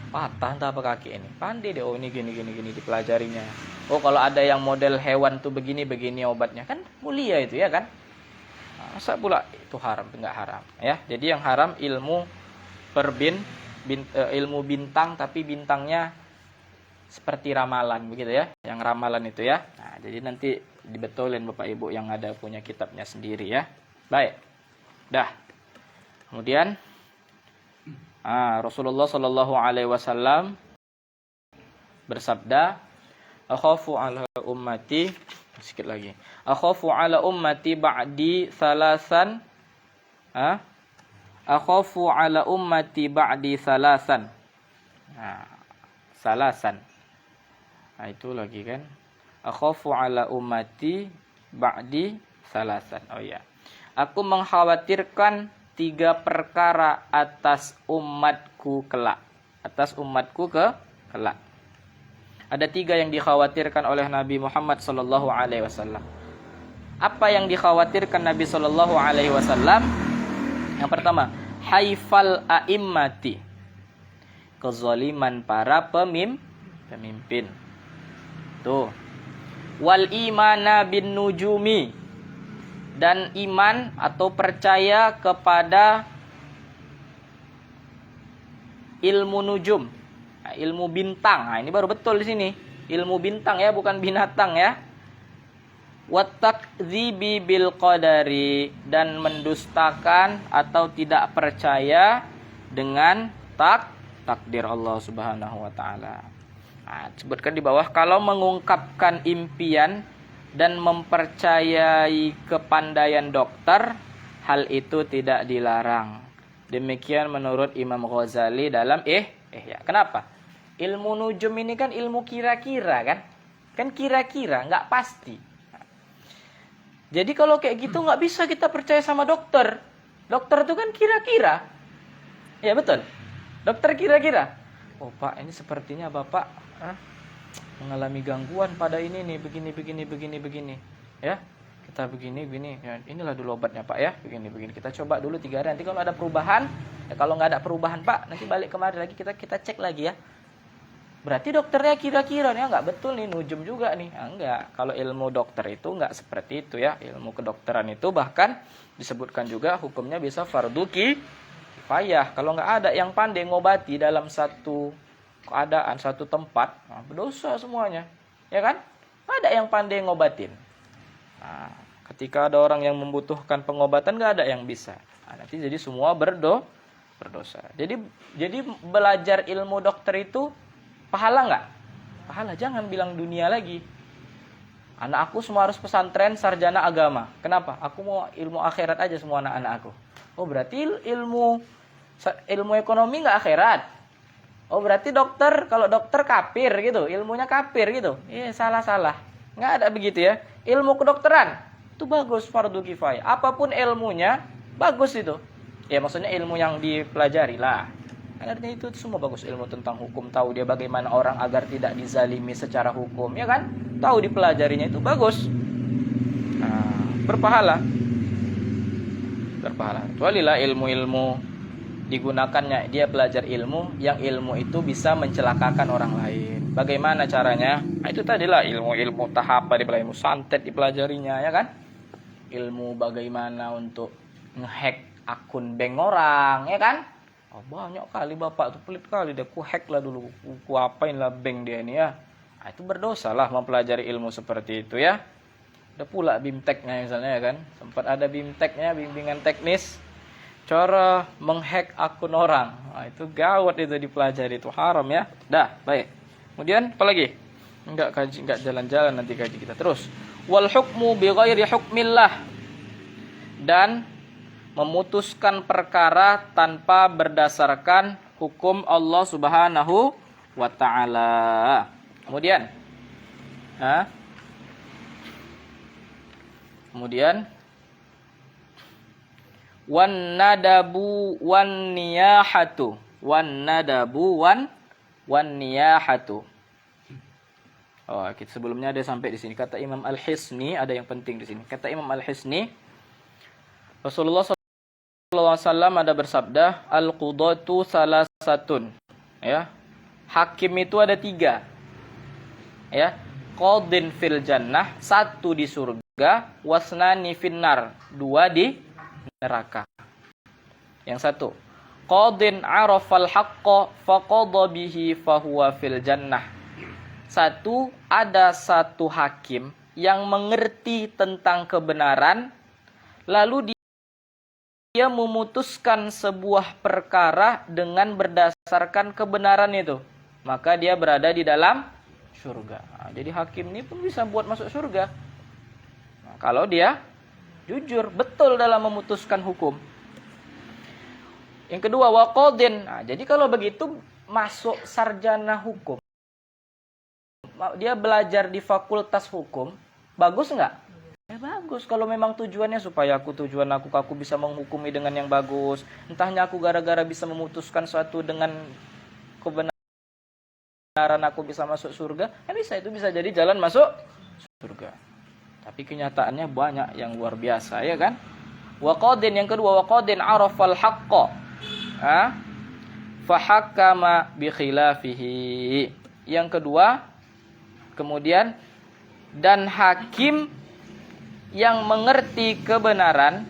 Patah entah apa kaki ini. Pandai deh, ini gini dipelajarinya. Oh kalau ada yang model hewan tuh begini obatnya, kan mulia itu ya kan. Masa pula itu haram? Enggak haram ya. Jadi yang haram ilmu ilmu bintang, tapi bintangnya seperti ramalan begitu ya. Yang ramalan itu ya. Jadi nanti dibetulin Bapak Ibu yang ada punya kitabnya sendiri ya. Baik. Dah. Kemudian Rasulullah Shallallahu Alaihi Wasallam bersabda, "Akhafu ala ummati," sedikit lagi. "Akhafu ala ummati ba'di salasan." "Akhafu ala ummati ba'di salasan." Salasan. Itu lagi kan. "Akhafu ala ummati ba'di salasan." Oh ya. Aku mengkhawatirkan 3 perkara atas umatku kelak. Atas umatku kelak. Ada 3 yang dikhawatirkan oleh Nabi Muhammad sallallahu alaihi wasallam. Apa yang dikhawatirkan Nabi Shallallahu Alaihi Wasallam? Yang pertama, haifal a'immati, kezaliman para pemimpin. Tuh. Wal imana bin nujumi, dan iman atau percaya kepada ilmu nujum, ilmu bintang. Nah, ini baru betul di sini. Ilmu bintang ya, bukan binatang ya. Watakdzibi bil qadari, dan mendustakan atau tidak percaya dengan takdir Allah Subhanahu wa taala. Nah, sebutkan di bawah, kalau mengungkapkan impian dan mempercayai kepandaian dokter, hal itu tidak dilarang. Demikian menurut Imam Ghazali dalam ya. Kenapa? Ilmu nujum ini kan ilmu kira-kira kan? Kan kira-kira, nggak pasti. Jadi kalau kayak gitu nggak bisa kita percaya sama dokter. Dokter itu kan kira-kira. Ya betul. Dokter kira-kira. Oh Pak, ini sepertinya Bapak mengalami gangguan pada ini nih, begini. Ya, kita begini. Ya, inilah dulu obatnya Pak ya, begini. Kita coba dulu 3 hari. Nanti kalau ada perubahan, ya kalau nggak ada perubahan Pak, nanti balik kemari lagi kita cek lagi ya. Berarti dokternya kira-kira nih, nggak betul nih, nujum juga nih. Enggak, kalau ilmu dokter itu nggak seperti itu ya. Ilmu kedokteran itu bahkan disebutkan juga hukumnya bisa fardu kifayah. Kalau nggak ada yang pandai ngobati dalam satu keadaan, satu tempat, nah, berdosa semuanya. Ya kan? Ada yang pandai ngobatin. Nah, ketika ada orang yang membutuhkan pengobatan, nggak ada yang bisa. Nah, nanti jadi semua berdosa. Jadi belajar ilmu dokter itu pahala nggak? Pahala, jangan bilang dunia lagi. Anak aku semua harus pesantren sarjana agama. Kenapa? Aku mau ilmu akhirat aja semua anak-anak aku. Oh berarti ilmu ekonomi nggak akhirat. Oh berarti dokter, kalau dokter kafir gitu, ilmunya kafir gitu. Iya, salah. Nggak ada begitu ya. Ilmu kedokteran itu bagus, fardu kifayah. Apapun ilmunya bagus itu. Ya maksudnya ilmu yang dipelajari lah. Artinya itu semua bagus, ilmu tentang hukum, tahu dia bagaimana orang agar tidak dizalimi secara hukum, ya kan? Tahu dipelajarinya itu bagus. Nah, berpahala. Kecuali lah ilmu-ilmu digunakannya, dia belajar ilmu yang ilmu itu bisa mencelakakan orang lain. Bagaimana caranya? Nah, itu tadilah ilmu tahap, ilmu santet dipelajarinya, ya kan? Ilmu bagaimana untuk ngehack akun bank orang, ya kan? Oh, banyak kali bapak tuh pelit kali, dia ku hack lah dulu, ku apain lah bank dia ini ya. Nah, itu berdosa lah mempelajari ilmu seperti itu ya. Ada pula BIMTEK-nya misalnya ya kan, sempat ada BIMTEK-nya, bimbingan teknis cara menghack akun orang. Nah, itu gawat itu dipelajari, itu haram ya. Dah, baik. Kemudian apa lagi? Enggak jalan-jalan nanti kaji kita terus. Wal hukmu bi ghairi hukmillah, dan memutuskan perkara tanpa berdasarkan hukum Allah Subhanahu wa taala. Kemudian wan nadabu wan niyahatu. Oh, sebelumnya ada sampai di sini kata Imam Al-Hisni, ada yang penting di sini. Kata Imam Al-Hisni, Rasulullah SAW ada bersabda, al-qudatu salasatun. Ya. Hakim itu ada 3. Ya. Qadin fil jannah, 1 di surga, wasnani finnar, 2 di neraka. Yang 1, qadin arafal haqqa faqadha bihi fahuwa fil jannah. 1, ada 1 hakim yang mengerti tentang kebenaran, lalu dia memutuskan sebuah perkara dengan berdasarkan kebenaran itu, maka dia berada di dalam surga. Nah, jadi hakim ini pun bisa buat masuk surga. Nah, kalau dia jujur, betul dalam memutuskan hukum. Yang kedua, waqadin. Nah, jadi kalau begitu masuk sarjana hukum, dia belajar di fakultas hukum, bagus nggak? Ya bagus, kalau memang tujuannya supaya aku bisa menghukumi dengan yang bagus. Entahnya aku gara-gara bisa memutuskan suatu dengan kebenaran aku bisa masuk surga. Ya bisa, itu bisa jadi jalan masuk surga. Tapi kenyataannya banyak yang luar biasa, ya kan? Wa qadin, yang kedua, wa qadin arafal haqqa. Fahakama bi khilafihi. Yang kedua, kemudian, dan hakim yang mengerti kebenaran,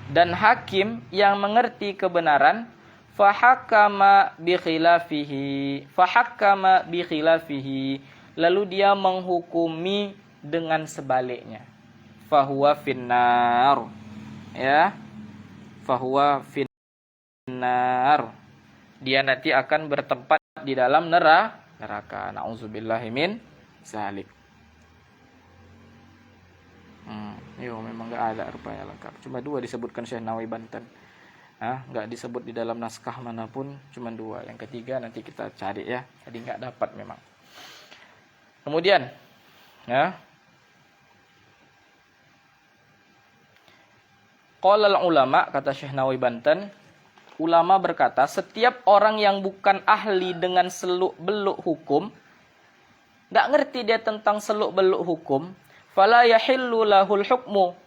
dan hakim yang mengerti kebenaran, fahakama bi khilafihi, lalu dia menghukumi dengan sebaliknya, fahuwa finnar, ya, fahuwa finnar, dia nanti akan bertempat di dalam neraka. Nauzubillahi min zalik. Memang nggak ada rupanya lengkap. Cuma 2 disebutkan Syekh Nawawi Banten. Nggak disebut di dalam naskah manapun, cuma 2. Yang ketiga nanti kita cari ya. Tadi nggak dapat memang. Kemudian, qala ulama, kata Syekh Nawawi Banten, ulama berkata, setiap orang yang bukan ahli dengan seluk-beluk hukum, nggak ngerti dia tentang seluk-beluk hukum, fala yahillu lahul hukmu,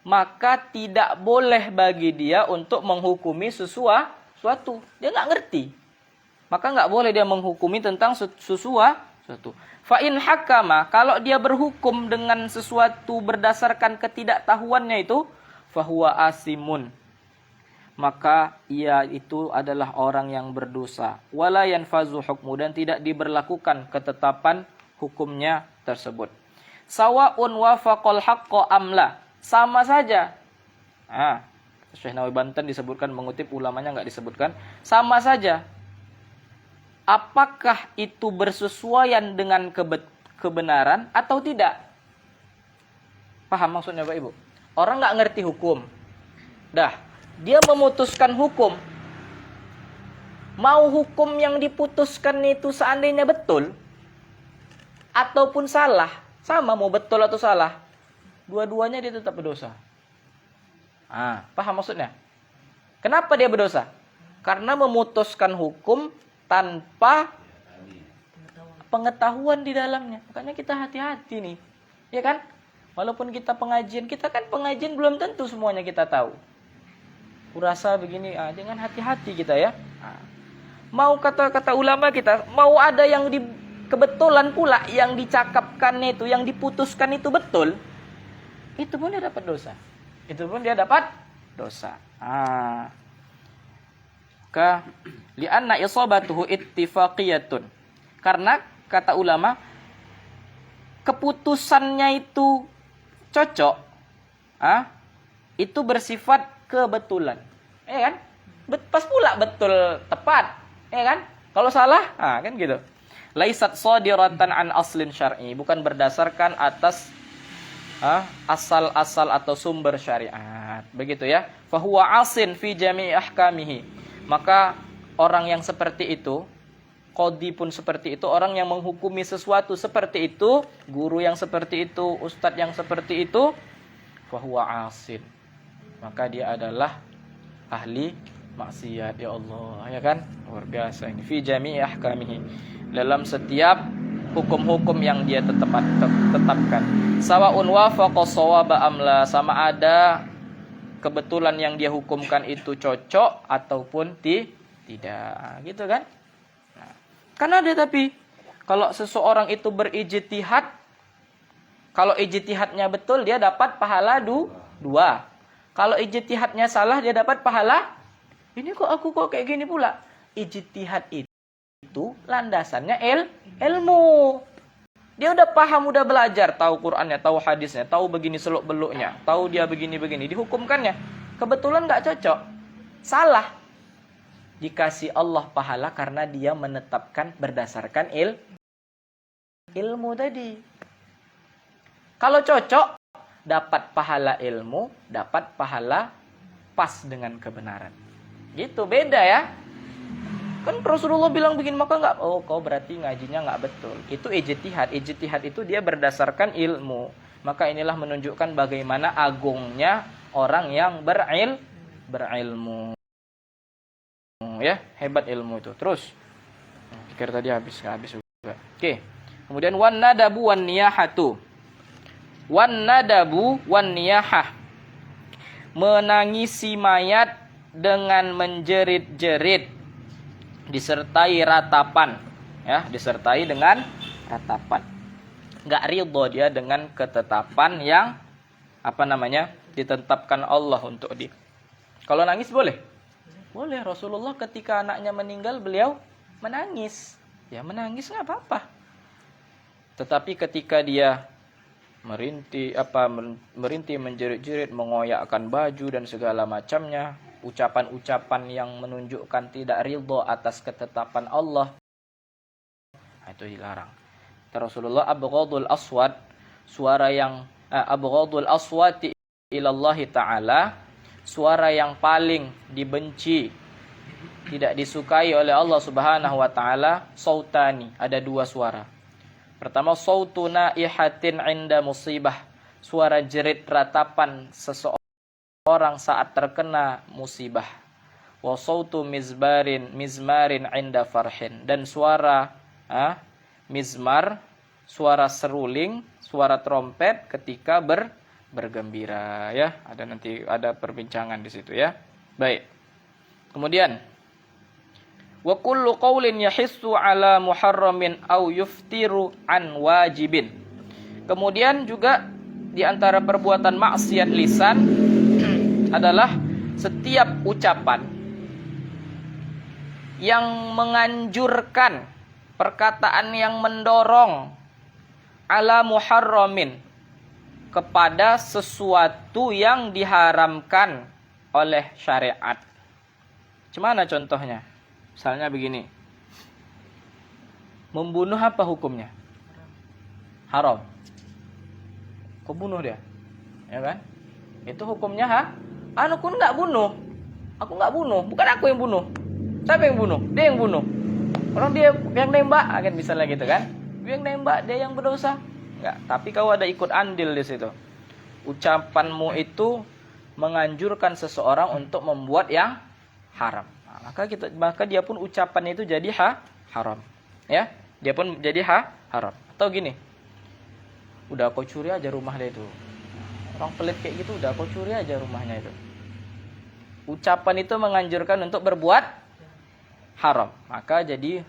maka tidak boleh bagi dia untuk menghukumi sesuatu. Dia nggak ngerti, maka nggak boleh dia menghukumi tentang sesuatu. Fa in hakama, kalau dia berhukum dengan sesuatu berdasarkan ketidaktahuannya itu, fahuwa asimun, maka ia itu adalah orang yang berdosa. Wala yanfazu hukmu, dan tidak diberlakukan ketetapan hukumnya tersebut. Sawa'un wafaqal haqqo amla, sama saja. Syekh Nawawi Banten disebutkan, mengutip, ulamanya enggak disebutkan. Sama saja, apakah itu bersesuaian dengan kebenaran atau tidak? Paham maksudnya Pak Ibu? Orang enggak ngerti hukum. Dia memutuskan hukum. Mau hukum yang diputuskan itu seandainya betul ataupun salah, sama, mau betul atau salah, dua-duanya dia tetap berdosa. Paham maksudnya? Kenapa dia berdosa? Karena memutuskan hukum tanpa pengetahuan di dalamnya. Makanya kita hati-hati nih, ya kan? Walaupun kita pengajian belum tentu semuanya kita tahu. Kurasa begini, dengan hati-hati kita ya. Mau kata-kata ulama kita, mau ada yang kebetulan pula yang dicakapkannya itu, yang diputuskan itu betul, itu pun dia dapat dosa. Li'anna isabatuhu ittifaqiyatun. Karena kata ulama, keputusannya itu cocok, itu bersifat kebetulan, ya kan? Pas pula betul, tepat, ya kan? Kalau salah, kan gitu. Laisat shadiratan an aslin syar'i, bukan berdasarkan atas asal-asal atau sumber syariat. Begitu ya. Fahuwa asin fi jami'i ahkamihi. Maka orang yang seperti itu, qadhi pun seperti itu, orang yang menghukumi sesuatu seperti itu, guru yang seperti itu, ustadz yang seperti itu, fahuwa asin, maka dia adalah ahli maksiat, ya Allah, ya kan? Luar biasa ini. Fi jami'i ahkamihi, dalam setiap hukum-hukum yang dia tetapkan. Sawa'un wafaqa shawaba amla, sama ada kebetulan yang dia hukumkan itu cocok ataupun tidak, gitu kan? Karena ada, tapi kalau seseorang itu berijtihad, kalau ijtihadnya betul dia dapat pahala 2. Kalau ijtihadnya salah dia dapat pahala, ini kok aku kayak gini pula. Ijtihad itu landasannya ilmu. Dia udah paham, udah belajar, tahu Qur'annya, tahu hadisnya, tahu begini seluk-beluknya, tahu dia begini-begini, dihukumkannya. Kebetulan nggak cocok, salah. Dikasih Allah pahala karena dia menetapkan berdasarkan ilmu tadi. Kalau cocok, dapat pahala ilmu, dapat pahala pas dengan kebenaran. Gitu, beda ya. Kan Rasulullah bilang begini, maka enggak, kau berarti ngajinya enggak betul. Itu ijtihad. Ijtihad itu dia berdasarkan ilmu. Maka inilah menunjukkan bagaimana agungnya orang yang berilmu. Ya, hebat ilmu itu. Terus, pikir tadi habis, enggak habis juga. Oke. Kemudian wan nadabu wan niyahatu. Wan nadabu wan niyahah. Menangisi mayat dengan menjerit-jerit disertai ratapan, ya, disertai dengan ratapan. Enggak ridho dia dengan ketetapan yang ditetapkan Allah untuk dia. Kalau nangis boleh? Boleh. Rasulullah ketika anaknya meninggal beliau menangis. Ya menangis enggak apa-apa. Tetapi ketika dia merintih menjerit-jerit, mengoyakkan baju dan segala macamnya, ucapan-ucapan yang menunjukkan tidak ridho atas ketetapan Allah, itu dilarang. Rasulullah abghadul aswat, suara yang abghadul aswati ilallahi ta'ala, suara yang paling dibenci, tidak disukai oleh Allah Subhanahu wa taala, sautani, ada dua suara. Pertama, sautu naihatin 'inda musibah, suara jerit ratapan seseorang saat terkena musibah. Wa sautu mizmarin 'inda farhin, dan suara mizmar, suara seruling, suara trompet ketika bergembira, ya. Ada perbincangan di situ, ya. Baik. Kemudian wa kullu qaulin yahissu ala muharramin au yuftiru an wajibin. Kemudian juga di antara perbuatan maksiat lisan adalah setiap ucapan yang menganjurkan, perkataan yang mendorong ala muharramin, kepada sesuatu yang diharamkan oleh syariat. Gimana contohnya? Misalnya begini. Membunuh apa hukumnya? Haram. Kau bunuh dia. Ya kan? Itu hukumnya aku enggak bunuh. Aku enggak bunuh. Bukan aku yang bunuh. Siapa yang bunuh? Dia yang bunuh. Orang dia yang nembak, kan misalnya gitu kan? Dia yang nembak, dia yang berdosa. Enggak, tapi kau ada ikut andil di situ. Ucapanmu itu menganjurkan seseorang untuk membuat yang haram. Maka dia pun ucapan itu jadi haram. Ya, dia pun jadi haram. Atau gini. Udah kau curi aja rumah dia itu. Orang pelit kayak gitu, udah kau curi aja rumahnya itu. Ucapan itu menganjurkan untuk berbuat haram. Maka jadi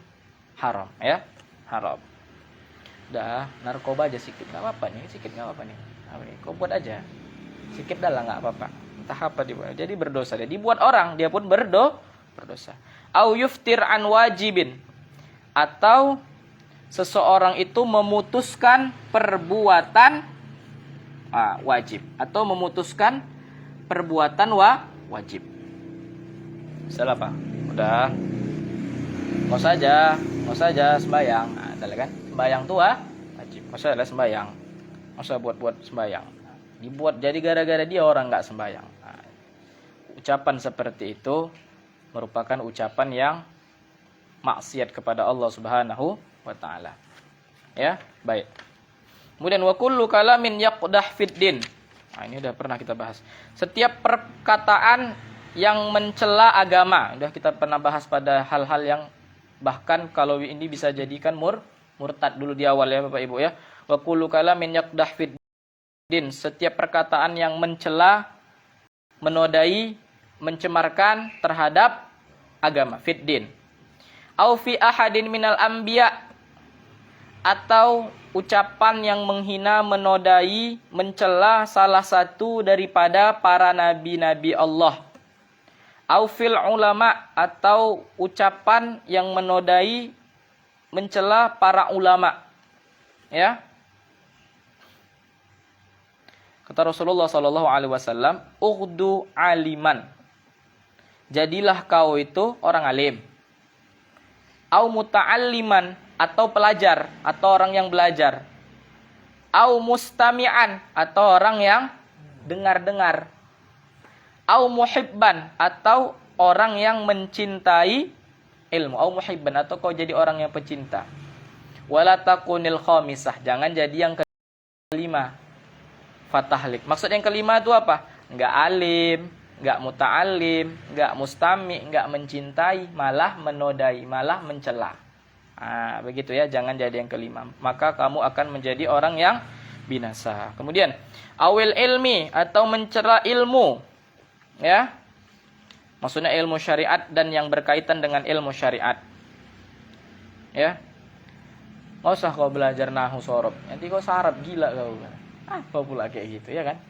haram, ya. Haram. Udah, narkoba aja sikit enggak apa-apa nih, sikit enggak apa-apa nih. Kau buat aja. Sikit dah lah enggak apa-apa. Entah apa dibuat. Jadi berdosa dia. Dibuat orang, dia pun berdosa. Au yuftir an wajibin, atau seseorang itu memutuskan perbuatan wajib, atau memutuskan perbuatan wajib. Salah apa? Udah. Mau saja sembahyang. Adalah kan? Sembahyang tuh wajib. Masa lah sembahyang. Masa buat sembahyang. Dibuat jadi gara-gara dia orang enggak sembahyang. Ucapan seperti itu merupakan ucapan yang maksiat kepada Allah Subhanahu wa taala. Ya, baik. Kemudian wa kullu kalamin yaqdah fid din. Ini udah pernah kita bahas. Setiap perkataan yang mencela agama, udah kita pernah bahas pada hal-hal yang bahkan kalau ini bisa jadikan murtad dulu di awal, ya Bapak Ibu, ya. Wa kullu kalamin yaqdah fid din, setiap perkataan yang mencela, menodai, mencemarkan terhadap agama, fid din. Au fi ahadin minal anbiya, atau ucapan yang menghina, menodai, mencela salah satu daripada para nabi-nabi Allah. Au fil ulama, atau ucapan yang menodai, mencela para ulama. Ya. Kata Rasulullah sallallahu alaihi wasallam, "Ughdu aliman." Jadilah kau itu orang alim. Au muta'alliman, atau pelajar, atau orang yang belajar. Au mustami'an, atau orang yang dengar-dengar. Au muhibban, atau orang yang mencintai ilmu. Au muhibban, atau kau jadi orang yang pecinta. Wala takunil khamisah, jangan jadi yang kelima. Fatahlik. Maksud yang kelima itu apa? Enggak alim, enggak muta'alim, enggak mustami, enggak mencintai, malah menodai, malah mencela. Begitu ya, jangan jadi yang kelima. Maka kamu akan menjadi orang yang binasa. Kemudian, awil ilmi atau mencela ilmu. Ya. Maksudnya ilmu syariat dan yang berkaitan dengan ilmu syariat. Ya. Nggak usah kau belajar nahu sorob. Nanti kau sarap gila kau. Apa pula kayak gitu ya kan?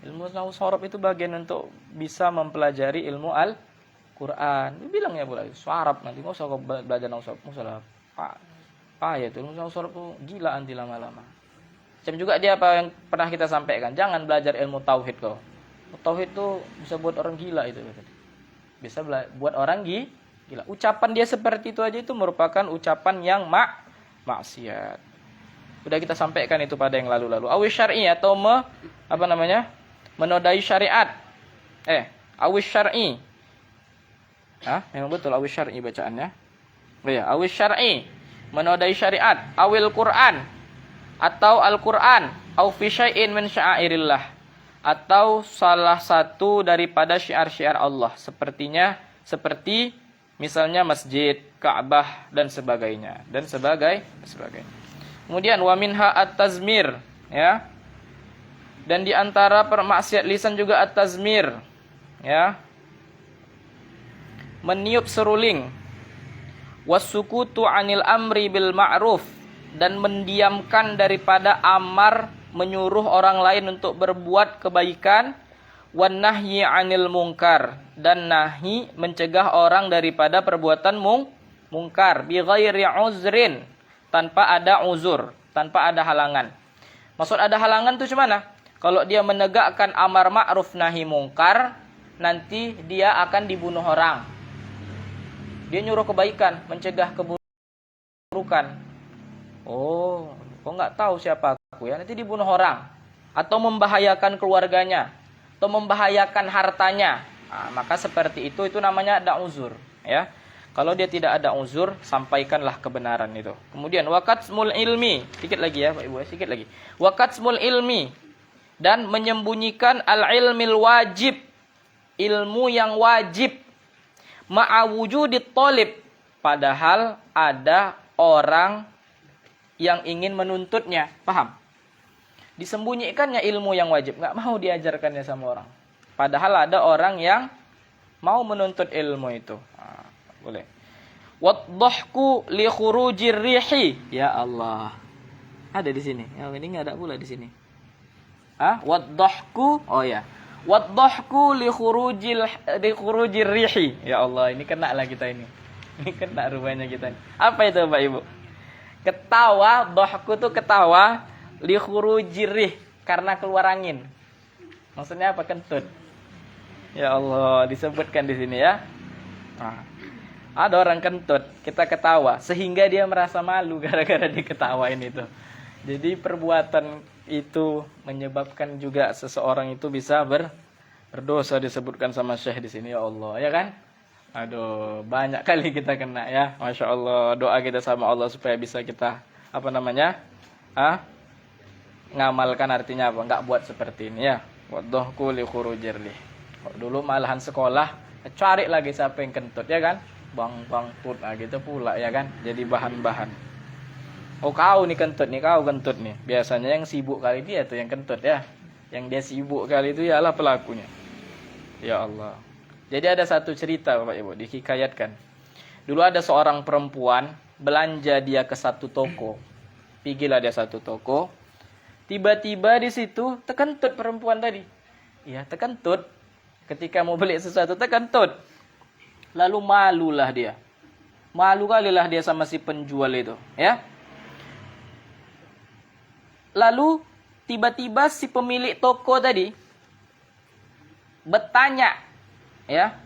Ilmu nahu sorob itu bagian untuk bisa mempelajari ilmu Al-Quran. Bilangnya pula sarap, nanti nggak usah kau belajar nahu sorob. Nggak usah pak ya itu ilmu nahu sorob itu gila nanti lama-lama. Macam juga dia apa yang pernah kita sampaikan. Jangan belajar ilmu tauhid kau. Tauhid itu bisa buat orang gila itu. Bisa buat orang gila. Ucapan dia seperti itu aja itu merupakan ucapan yang maksiat. Sudah kita sampaikan itu pada yang lalu-lalu. Awis syar'i atau menodai syariat. Awis syar'i. Memang betul awis syar'i bacaannya. Ya, awis syar'i, menodai syariat, awil Quran atau Al-Quran, au fi syai'in min sya'airillah, atau salah satu daripada syiar-syiar Allah, seperti misalnya masjid, Ka'bah dan sebagainya sebagainya. Kemudian wa minha at-tazmir, ya. Dan di antara permaksiat lisan juga at-tazmir, ya. Meniup seruling, wasukutu 'anil amri bil ma'ruf, dan mendiamkan daripada amar menyuruh orang lain untuk berbuat kebaikan, wan nahyi 'anil munkar, dan nahi mencegah orang daripada perbuatan mungkar bi ghairi uzrin, tanpa ada uzur, tanpa ada halangan. Maksud ada halangan itu gimana? Kalau dia menegakkan amar ma'ruf nahi mungkar, nanti dia akan dibunuh orang. Dia nyuruh kebaikan, mencegah keburukan. Oh, kok nggak tahu siapa aku ya? Nanti dibunuh orang, atau membahayakan keluarganya, atau membahayakan hartanya. Maka seperti itu namanya ada uzur, ya. Kalau dia tidak ada uzur, sampaikanlah kebenaran itu. Kemudian waqatsmul ilmi, sedikit lagi ya Pak Ibu, sedikit lagi. Waqatsmul ilmi, dan menyembunyikan al-ilmil wajib, ilmu yang wajib, ma'awujudit thalib, padahal ada orang yang ingin menuntutnya. Paham? Disembunyikannya ilmu yang wajib, nggak mau diajarkannya sama orang. Padahal ada orang yang mau menuntut ilmu itu. Boleh. Wadhahku li khurujir rihi. Ya Allah. Ada di sini. Yang ini enggak ada pula di sini. Wadhahku. Oh ya. Wadhahku li khurujir rihi. Ya Allah, ini kena lah kita ini. Ini kena rupanya kita ini. Apa itu Pak Ibu? Ketawa, dhahku itu ketawa li khurujir rih, karena keluar angin. Maksudnya apa? Kentut. Ya Allah, disebutkan di sini ya. Ada orang kentut, kita ketawa, sehingga dia merasa malu gara-gara diketawain itu. Jadi perbuatan itu menyebabkan juga seseorang itu bisa berdosa, disebutkan sama Syekh di sini, ya Allah, ya kan? Aduh, banyak kali kita kena ya. Masya Allah, doa kita sama Allah supaya bisa kita ngamalkan, artinya apa? Enggak buat seperti ini ya. Wadhahku li khurujir rih. Dulu malahan sekolah cari lagi siapa yang kentut, ya kan? Bang put gitu pula, ya kan? Jadi bahan-bahan. Oh, kau nih kentut nih, kau kentut nih. Biasanya yang sibuk kali dia tuh yang kentut ya. Yang dia sibuk kali itu ialah pelakunya. Ya Allah. Jadi ada satu cerita Bapak Ibu, dihikayatkan. Dulu ada seorang perempuan, belanja dia ke satu toko. Pergilah dia satu toko. Tiba-tiba di situ terkentut perempuan tadi. Iya, terkentut. Ketika mau beli sesuatu terkentut. Lalu malulah dia. Malu kalilah dia sama si penjual itu, ya. Lalu tiba-tiba si pemilik toko tadi bertanya, ya.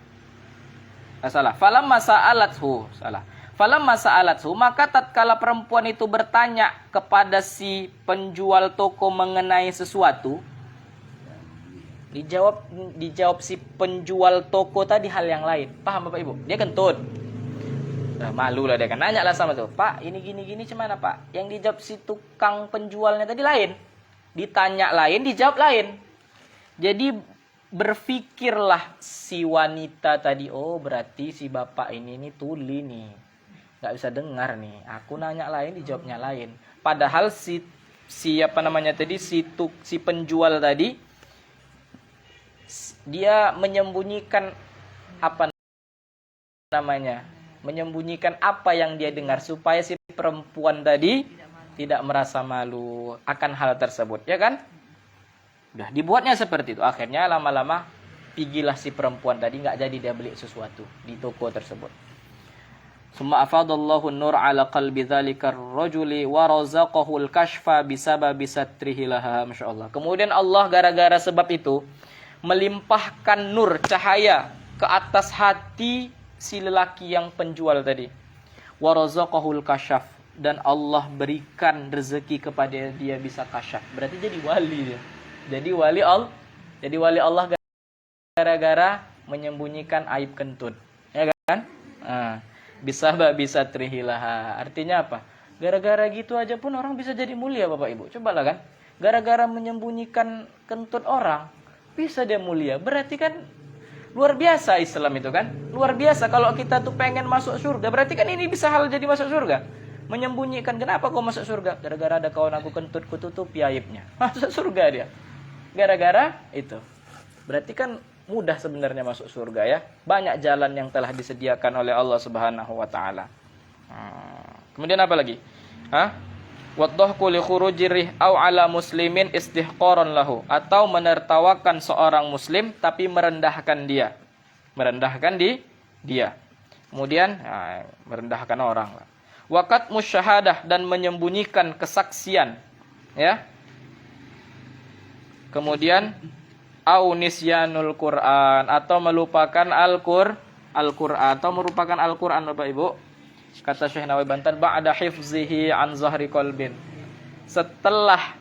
Falamma sa'alathu, maka tatkala perempuan itu bertanya kepada si penjual toko mengenai sesuatu, dijawab si penjual toko tadi hal yang lain. Paham Bapak Ibu? Dia kentut. Malu lah dia kan. Nanya lah sama tuh, Pak, ini gini cemana Pak? Yang dijawab si tukang penjualnya tadi lain. Ditanya lain, dijawab lain. Jadi berpikirlah si wanita tadi, oh berarti si bapak ini tuli nih. nggak bisa dengar nih. Aku nanya lain, dijawabnya lain. Padahal si apa namanya tadi, si penjual tadi, dia menyembunyikan apa namanya, menyembunyikan apa yang dia dengar supaya si perempuan tadi tidak merasa malu akan hal tersebut, ya kan? Udah dibuatnya seperti itu. Akhirnya lama-lama pigilah si perempuan tadi, nggak jadi dia beli sesuatu di toko tersebut. Summa afadallahu nur ala qalbi dzalikar rajuli wa razaqahu al-kashfa bisababi satrihi laha, masyaallah. Kemudian Allah gara-gara sebab itu melimpahkan nur, cahaya ke atas hati si lelaki yang penjual tadi. Wa razaqahu al-kashaf, dan Allah berikan rezeki kepada dia bisa kasyaf. Berarti jadi wali dia. Jadi wali Allah gara-gara menyembunyikan aib kentut, ya kan? Bisa trihilaha. Artinya apa? Gara-gara gitu aja pun orang bisa jadi mulia, Bapak Ibu. Cobalah kan. Gara-gara menyembunyikan kentut orang, bisa dia mulia. Berarti kan luar biasa Islam itu kan. Luar biasa kalau kita tuh pengen masuk surga. Berarti kan ini bisa hal jadi masuk surga. Menyembunyikan, kenapa kau masuk surga? Gara-gara ada kawan aku kentut, kututupi aibnya. Masuk surga dia. Gara-gara itu. Berarti kan mudah sebenarnya masuk surga ya. Banyak jalan yang telah disediakan oleh Allah Subhanahu wa taala. Kemudian apa lagi? Wadhahku li khurujirih au ala muslimin istihqaran lahu, atau menertawakan seorang muslim tapi merendahkan dia. Merendahkan dia. Kemudian merendahkan orang. Waqat musyahadah, dan menyembunyikan kesaksian, ya. Kemudian au nisyanul Quran, atau melupakan Al-Qur'an, atau merupakan Al-Qur'an, Bapak Ibu. Kata Syekh Nawawi Bantan, ba'da hifzihi an zahri qalbin, setelah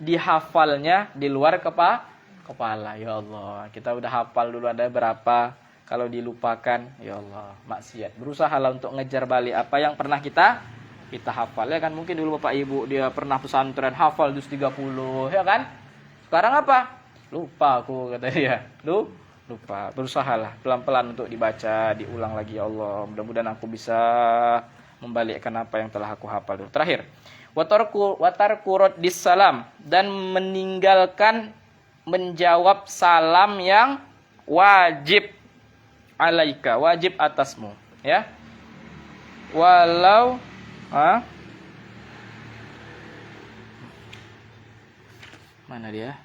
dihafalnya di luar kepala. Ya Allah, kita udah hafal dulu ada berapa, kalau dilupakan, ya Allah, maksiat. Berusahalah untuk ngejar balik apa yang pernah kita hafal, ya kan? Mungkin dulu Bapak Ibu dia pernah pesantren hafal juz 30, ya kan? Sekarang apa? Lupa aku, kata dia. Lupa. Berusahalah pelan-pelan untuk dibaca, diulang lagi, ya Allah. Mudah-mudahan aku bisa membalikkan apa yang telah aku hafal dulu. Terakhir, watarku raddis salam, dan meninggalkan menjawab salam yang wajib alaika, wajib atasmu, ya. Walau mana dia?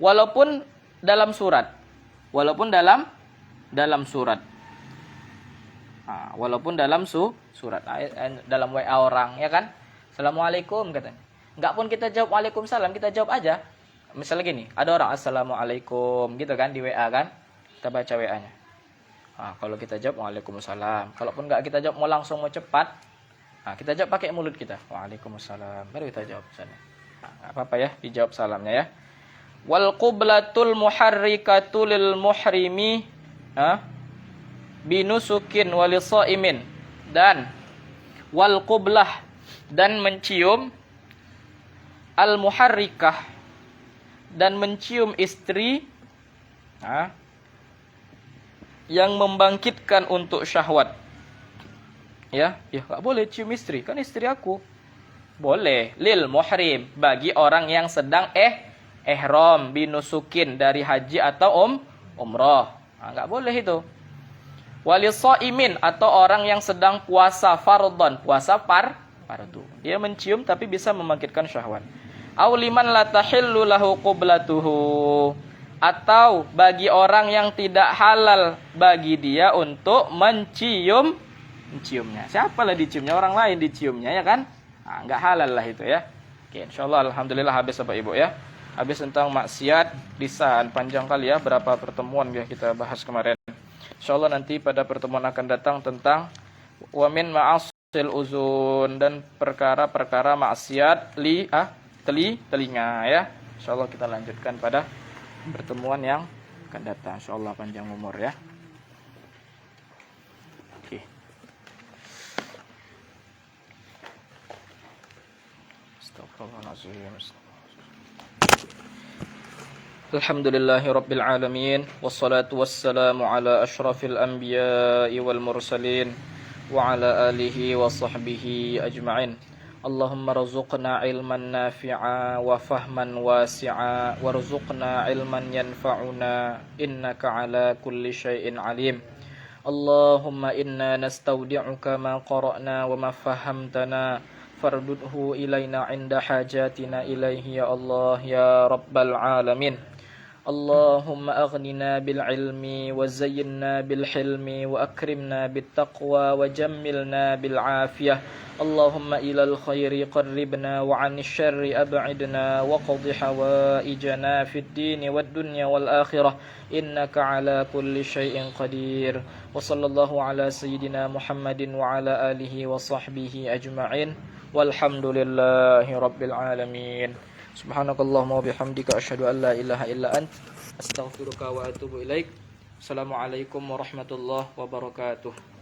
Walaupun dalam surat. Walaupun dalam surat. Walaupun dalam surat. Dalam WA orang, ya kan? Assalamualaikum katanya. Enggak pun kita jawab waalaikumsalam, kita jawab aja. Misalnya gini, ada orang assalamualaikum gitu kan di WA kan? Kita baca WA-nya. Kalau kita jawab waalaikumsalam. Kalaupun enggak kita jawab mau langsung mau cepat, kita jawab pakai mulut kita. Waalaikumsalam. Baru kita jawab sana. Enggak apa-apa ya, dijawab salamnya ya. Wal qublatul muharrikatu lil muhrimi binusukin walisaimin, dan wal qublah, dan mencium al muharrikah, dan mencium istri yang membangkitkan untuk syahwat. Ya enggak boleh cium istri, kan istri aku. Boleh lil muhrim, bagi orang yang sedang ihram binusukin, dari haji atau umrah. Enggak boleh itu. Walisaimin, atau orang yang sedang puasa fardhon, puasa fardu. Dia mencium tapi bisa membangkitkan syahwat. Aw liman la tahillu lahu qiblatuhu, atau bagi orang yang tidak halal bagi dia untuk menciumnya. Siapalah diciumnya? Orang lain diciumnya, ya kan? Enggak halal lah itu ya. Oke, insyaallah alhamdulillah habis Bapak Ibu ya. Habis tentang maksiat lisan, panjang kali ya, berapa pertemuan ya kita bahas kemarin. Insyaallah nanti pada pertemuan akan datang tentang wamin ma'asil uzun, dan perkara-perkara maksiat telinga ya. Insyaallah kita lanjutkan pada pertemuan yang akan datang. Insyaallah panjang umur ya. Oke. Astagfirullahaladzim. Alhamdulillahi rabbil alamin, wassalatu wassalamu ala ashrafil anbiya'i wal mursalin, وعلى آله وصحبه أجمعين. اللهم ارزقنا علما نافعا وفهما واسعا وارزقنا علما ينفعنا إنك على كل شيء عليم. اللهم إنا نستودعك ما قرأنا وما فهمتنا فاردده إلينا عند حاجاتنا إليه يا الله يا رب العالمين. اللهم أغننا بالعلم وزينا بالحلم وأكرمنا بالتقوى وجملنا بالعافية. اللهم إلى الخير قربنا وعن الشر أبعدنا وقض حوائجنا في الدين والدنيا والآخرة إنك على كل شيء قدير. وصلى الله على سيدنا محمد وعلى آله وصحبه أجمعين والحمد لله رب العالمين. Subhanakallahumma wabihamdika asyhadu an la ilaha illa ant astaghfiruka wa atubu ilaik. Assalamualaikum warahmatullahi wabarakatuh.